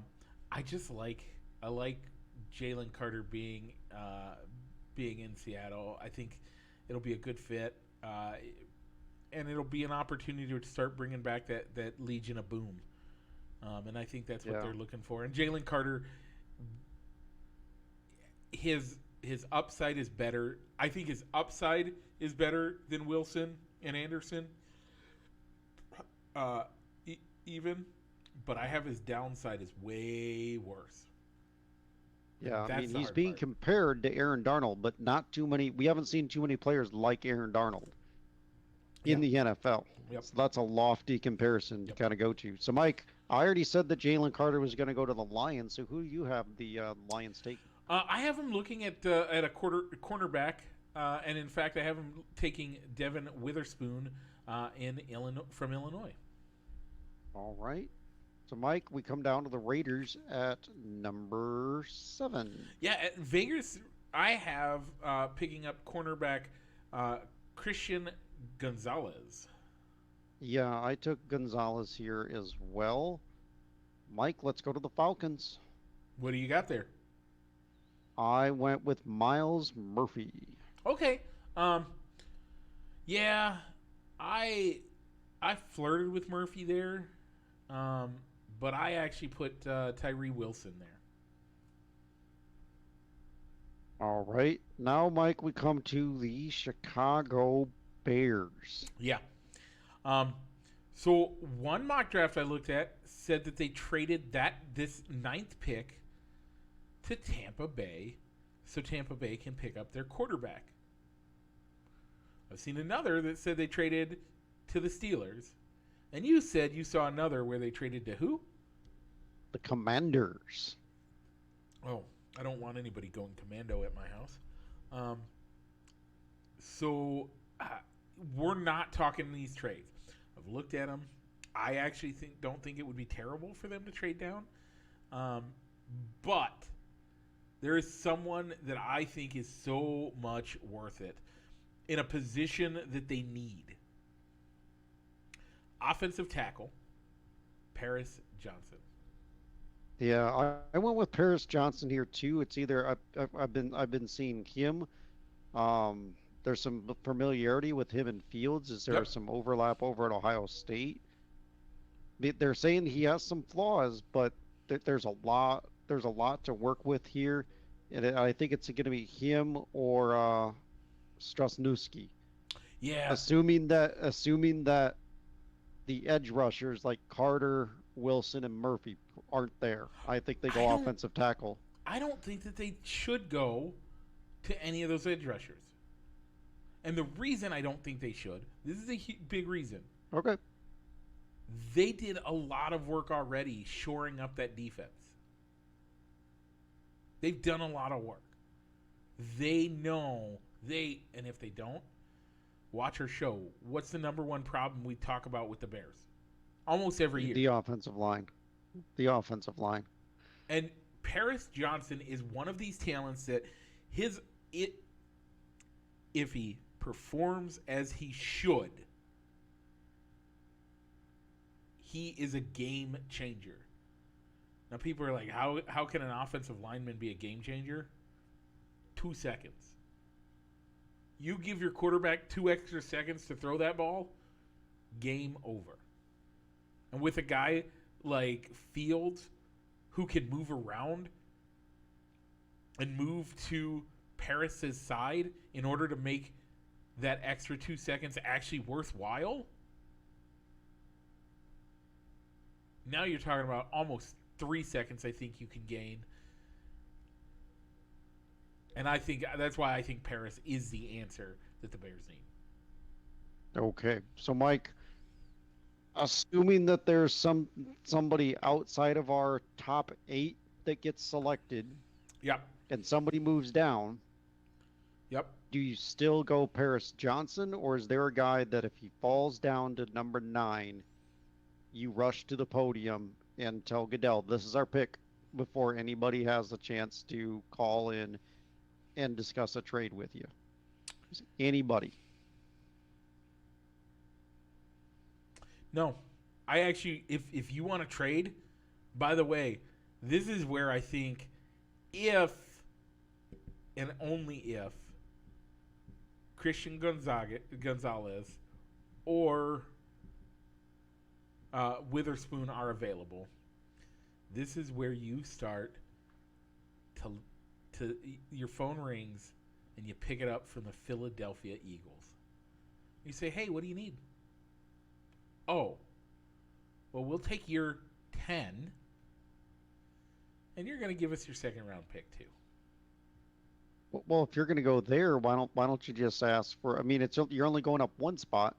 like Jalen Carter being in Seattle. I think it'll be a good fit, and it'll be an opportunity to start bringing back that Legion of Boom. And I think that's what they're looking for. And Jalen Carter, his upside is better. I think his upside is better than Wilson and Anderson. Even, but I have his downside is way worse. Yeah, I mean, he's being compared to Aaron Darnold, but not too many. We haven't seen too many players like Aaron Darnold in the NFL. Yep. So that's a lofty comparison to kind of go to. So, Mike, I already said that Jalen Carter was going to go to the Lions. So, who do you have the Lions taking? I have him looking at a cornerback, and in fact, I have him taking Devin Witherspoon from Illinois. All right. So, Mike, we come down to the Raiders at number 7. Yeah, at Vegas, I have picking up cornerback Christian Gonzalez. Yeah, I took Gonzalez here as well. Mike, let's go to the Falcons. What do you got there? I went with Myles Murphy. Okay. Yeah, I flirted with Murphy there. But I actually put Tyree Wilson there. All right. Now, Mike, we come to the Chicago Bears. Yeah. So one mock draft I looked at said that they traded this 9th pick to Tampa Bay so Tampa Bay can pick up their quarterback. I've seen another that said they traded to the Steelers. And you said you saw another where they traded to who? The Commanders. Oh, I don't want anybody going commando at my house. So we're not talking these trades. I've looked at them. I actually don't think it would be terrible for them to trade down. But there is someone that I think is so much worth it in a position that they need. Offensive tackle, Paris Johnson. Yeah, I went with Paris Johnson here too. It's either I've been seeing him. Um, there's some familiarity with him and Fields. Is there Yep. some overlap over at Ohio State? They're saying he has some flaws, but there's a lot. There's a lot to work with here, and I think it's going to be him or Strasnewski. Yeah, Assuming that the edge rushers like Carter, Wilson, and Murphy aren't there. I think they I go don't. offensive tackle. I don't think that they should go to any of those edge rushers. And the reason I don't think they should, this is a big reason. Okay. They did a lot of work already shoring up that defense. They've done a lot of work. They know and if they don't, watch our show. What's the number one problem we talk about with the Bears? Almost every year. The offensive line. The offensive line. And Paris Johnson is one of these talents that if he performs as he should, he is a game changer. Now people are like, how can an offensive lineman be a game changer? 2 seconds. You give your quarterback 2 extra seconds to throw that ball, game over. And with a guy like Fields who can move around and move to Paris's side in order to make that extra 2 seconds actually worthwhile, now you're talking about almost 3 seconds I think you can gain. And I think that's why I think Paris is the answer that the Bears need. Okay. So Mike, assuming that there's somebody outside of our top 8 that gets selected Yep. and somebody moves down, Yep. do you still go Paris Johnson, or is there a guy that if he falls down to number 9, you rush to the podium and tell Goodell, this is our pick, before anybody has a chance to call in and discuss a trade with you? Anybody? No. I actually, if you want to trade, by the way, this is where I think if and only if Christian Gonzalez or Witherspoon are available, this is where you start to your phone rings and you pick it up from the Philadelphia Eagles. You say, hey, what do you need? Oh, well, we'll take your 10, and you're going to give us your second round pick too. Well, if you're going to go there, why don't you just ask for? I mean, you're only going up one spot,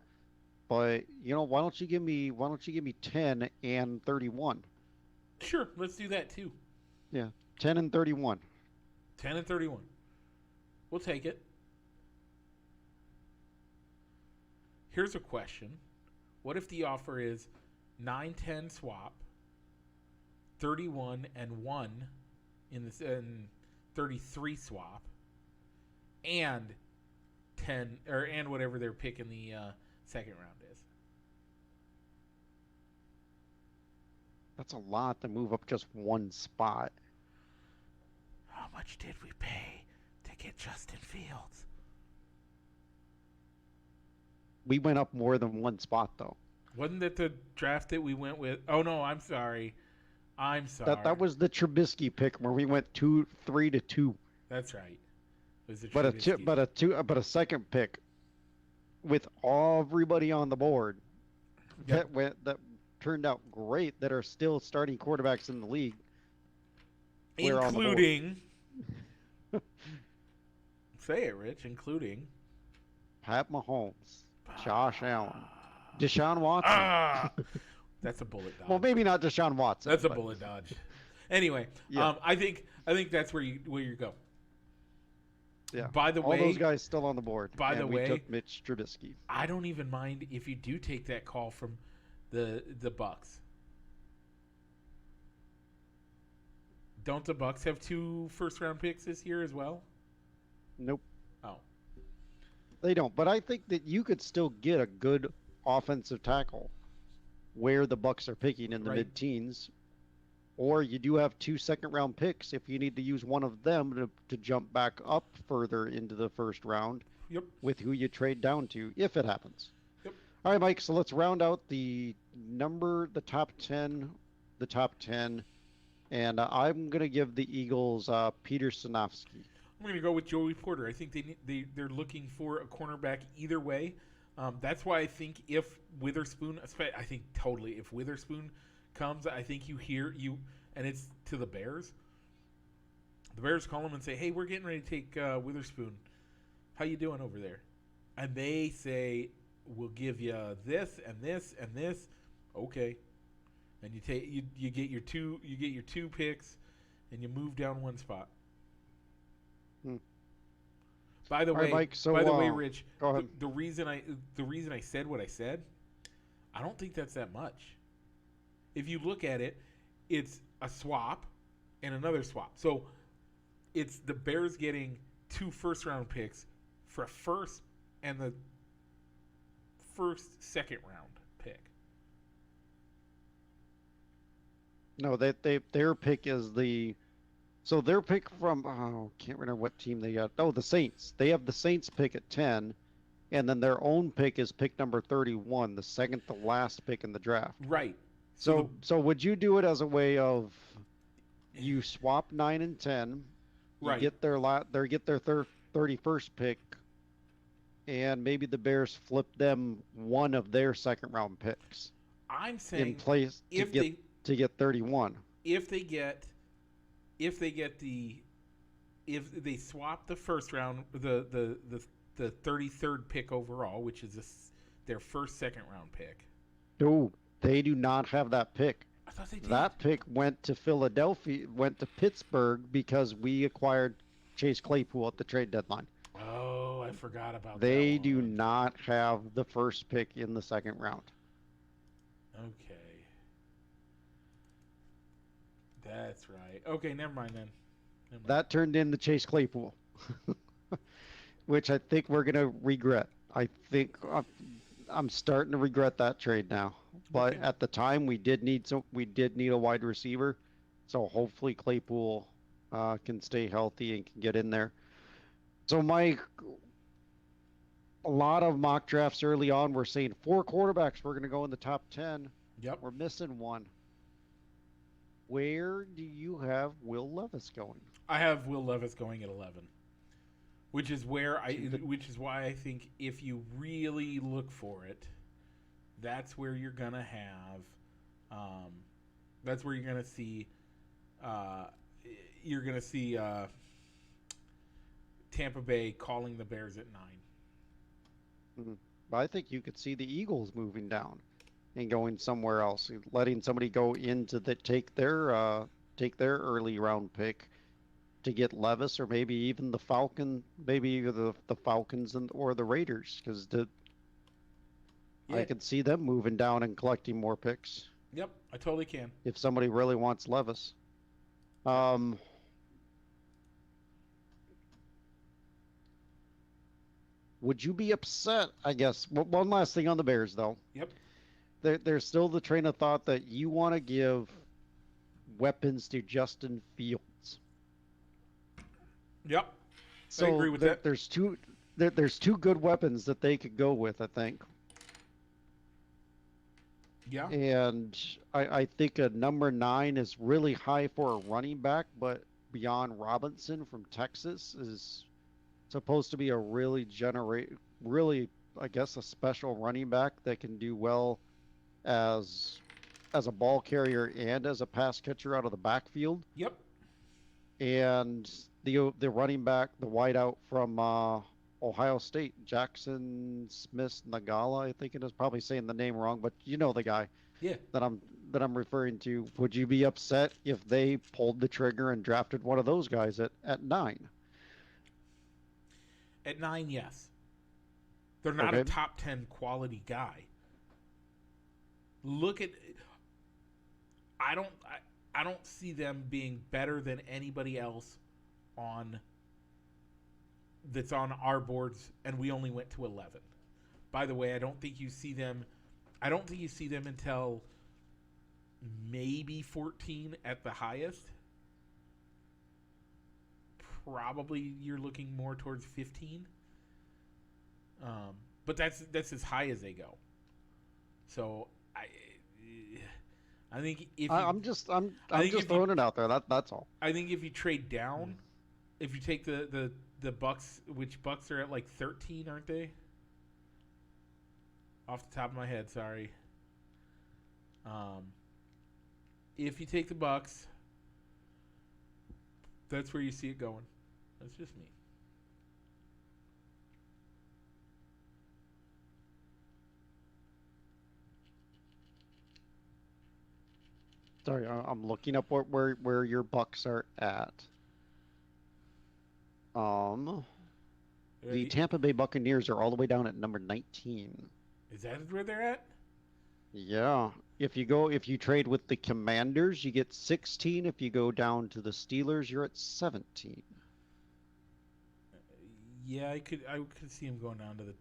but why don't you give me 10 and 31? Sure, let's do that too. Yeah, 10 and 31. 10 and 31. We'll take it. Here's a question. What if the offer is 9-10 swap, 31 and 1 and 33 swap, and 10 and whatever they're picking the second round is? That's a lot to move up just one spot. How much did we pay to get Justin Fields? We went up more than one spot, though. Wasn't that the draft that we went with? Oh no, I'm sorry. That was the Trubisky pick where we went 3 to 2. That's right. It was the But Trubisky. a second pick with everybody on the board Yep. that turned out great, that are still starting quarterbacks in the league. Including say it, Rich, including Pat Mahomes, Josh Allen, Deshaun Watson. That's a bullet dodge. Well, maybe not Deshaun Watson. That's a bullet dodge. Anyway, Yeah. I think that's where you go. Yeah. By the All those way, guys still on the board, by the and we way, took Mitch Trubisky. I don't even mind if you do take that call from the Bucks. Don't the Bucks have 2 first round picks this year as well? Nope, Oh, they don't. But I think that you could still get a good offensive tackle where the Bucks are picking in the right. mid-teens, or you do have 2 second-round picks if you need to use one of them to jump back up further into the first round Yep. with who you trade down to if it happens. Yep. All right, Mike. So let's round out the top 10, and I'm gonna give the Eagles Peter Sinofsky. I'm going to go with Joey Porter. I think they're looking for a cornerback either way. That's why I think if Witherspoon, I think totally if Witherspoon comes, I think and it's to the Bears. The Bears call him and say, "Hey, we're getting ready to take Witherspoon. How you doing over there?" And they say, "We'll give you this and this and this." Okay, and you get your two picks, and you move down one spot. Hmm. By the All right, way, Mike. So Rich, go ahead. the reason I said what I said, I don't think that's that much. If you look at it, it's a swap and another swap. So it's the Bears getting 2 first round picks for a first and the second round pick. No, their pick is their pick from can't remember what team they got. Oh, the Saints. They have the Saints pick at 10, and then their own pick is pick number 31, the second to last pick in the draft. Right. So would you do it as a way of you swap 9 and 10, you right. get their 31st pick, and maybe the Bears flip them one of their second round picks I'm saying in place to get 31. If they swap the first round, the 33rd pick overall, which is their first second round pick. No, they do not have that pick. I thought they did. That pick went to Pittsburgh because we acquired Chase Claypool at the trade deadline. Oh, I forgot about that. They do not have the first pick in the second round. Okay. That's right. Okay, never mind then. That turned into Chase Claypool, which I think we're going to regret. I think I'm starting to regret that trade now. But Okay. at the time, we did need a wide receiver, so hopefully Claypool can stay healthy and can get in there. So Mike, a lot of mock drafts early on were saying 4 quarterbacks were going to go in the top 10. Yep. We're missing one. Where do you have Will Levis going? I have Will Levis going at 11, which is why I think if you really look for it, that's where you're gonna have, that's where you're gonna see Tampa Bay calling the Bears at 9. Mm-hmm. But I think you could see the Eagles moving down and going somewhere else, letting somebody go into take their early round pick to get Levis, or maybe even the Falcons or the Raiders, because I could see them moving down and collecting more picks. Yep, I totally can. If somebody really wants Levis. Would you be upset, I guess? One last thing on the Bears, though. Yep. There's still the train of thought that you want to give weapons to Justin Fields. Yep. So I agree with that. There's two good weapons that they could go with, I think. Yeah. And I think a number 9 is really high for a running back, but Bijan Robinson from Texas is supposed to be a really, I guess, a special running back that can do well as a ball carrier and as a pass catcher out of the backfield. Yep. And the running back, the wideout from Ohio State, Jackson Smith Nagala, I think it is, probably saying the name wrong, but you know the guy. Yeah. That I'm referring to. Would you be upset if they pulled the trigger and drafted one of those guys at 9? At 9, yes. They're not a Okay. top 10 quality guy. Look at... I don't see them being better than anybody else that's on our boards, and we only went to 11. By the way, I don't think you see them until maybe 14 at the highest. Probably you're looking more towards 15. But that's as high as they go. So I think I'm just throwing it out there. That's all. I think if you trade down, if you take the Bucks, which Bucks are at like 13, aren't they? Off the top of my head, sorry. If you take the Bucks, that's where you see it going. That's just me. Sorry, I'm looking up where your Bucks are at. The Tampa Bay Buccaneers are all the way down at number 19. Is that where they're at? Yeah. If you trade with the Commanders, you get 16. If you go down to the Steelers, you're at 17. Yeah, I could see him going down to the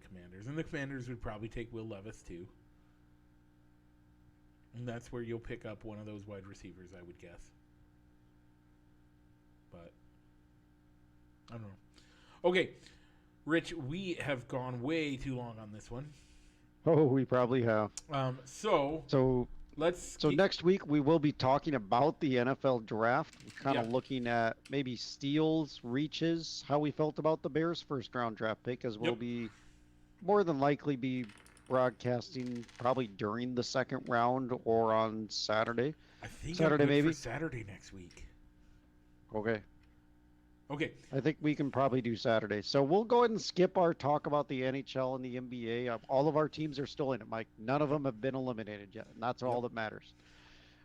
Commanders, and the Commanders would probably take Will Levis too. And that's where you'll pick up one of those wide receivers, I would guess. But I don't know. Okay, Rich, we have gone way too long on this one. Oh, we probably have. So next week we will be talking about the NFL draft, kind of looking at maybe steals, reaches, how we felt about the Bears' first round draft pick, as we'll be more than likely be broadcasting probably during the second round or on Saturday. I think Saturday I'm good maybe for Saturday next week. Okay. I think we can probably do Saturday. So we'll go ahead and skip our talk about the NHL and the NBA. All of our teams are still in it, Mike. None of them have been eliminated yet, and that's all that matters.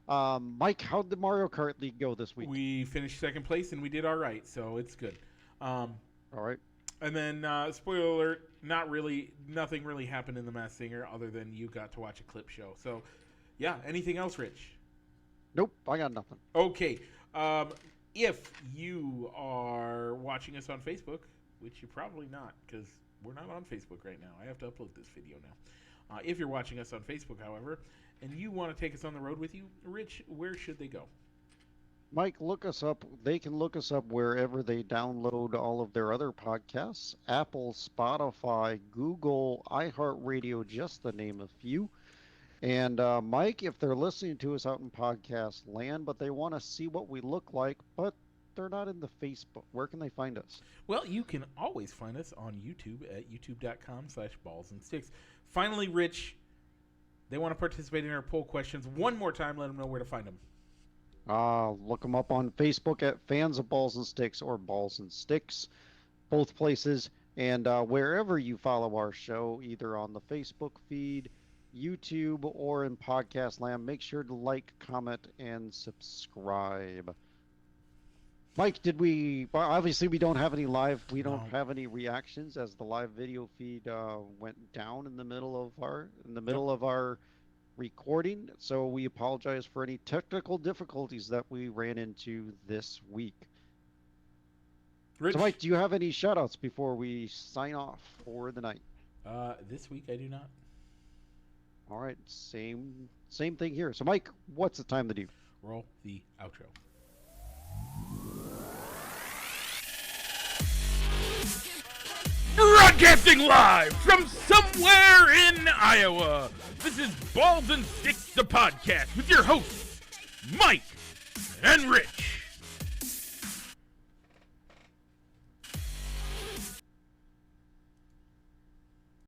Mike, how'd the Mario Kart League go this week? We finished second place, and we did all right, so it's good. All right. And then, spoiler alert, nothing really happened in The Masked Singer other than you got to watch a clip show. So, yeah, anything else, Rich? Nope, I got nothing. Okay. If you are watching us on Facebook, which you're probably not, because we're not on Facebook right now. I have to upload this video now. If you're watching us on Facebook, however, and you want to take us on the road with you, Rich, where should they go? Mike, look us up. They can look us up wherever they download all of their other podcasts. Apple, Spotify, Google, iHeartRadio, just to name a few. And Mike, if they're listening to us out in podcast land, but they want to see what we look like, but they're not in the Facebook, where can they find us? Well, you can always find us on YouTube at youtube.com/ballsandsticks. Finally, Rich, they want to participate in our poll questions. One more time, let them know where to find them. Look them up on Facebook at Fans of Balls and Sticks or Balls and Sticks, both places. And wherever you follow our show, either on the Facebook feed, YouTube, or in podcast land, make sure to like, comment, and subscribe. Mike, obviously we don't have any don't have any reactions, as the live video feed went down in the middle of our recording, so we apologize for any technical difficulties that we ran into this week. Rich? So Mike, do you have any shout outs before we sign off for the night? This week I do not. All right, same thing here. So Mike, what's the time to do? Roll the outro. Broadcasting live from somewhere in Iowa, this is Balls and Sticks, the podcast, with your hosts, Mike and Rich.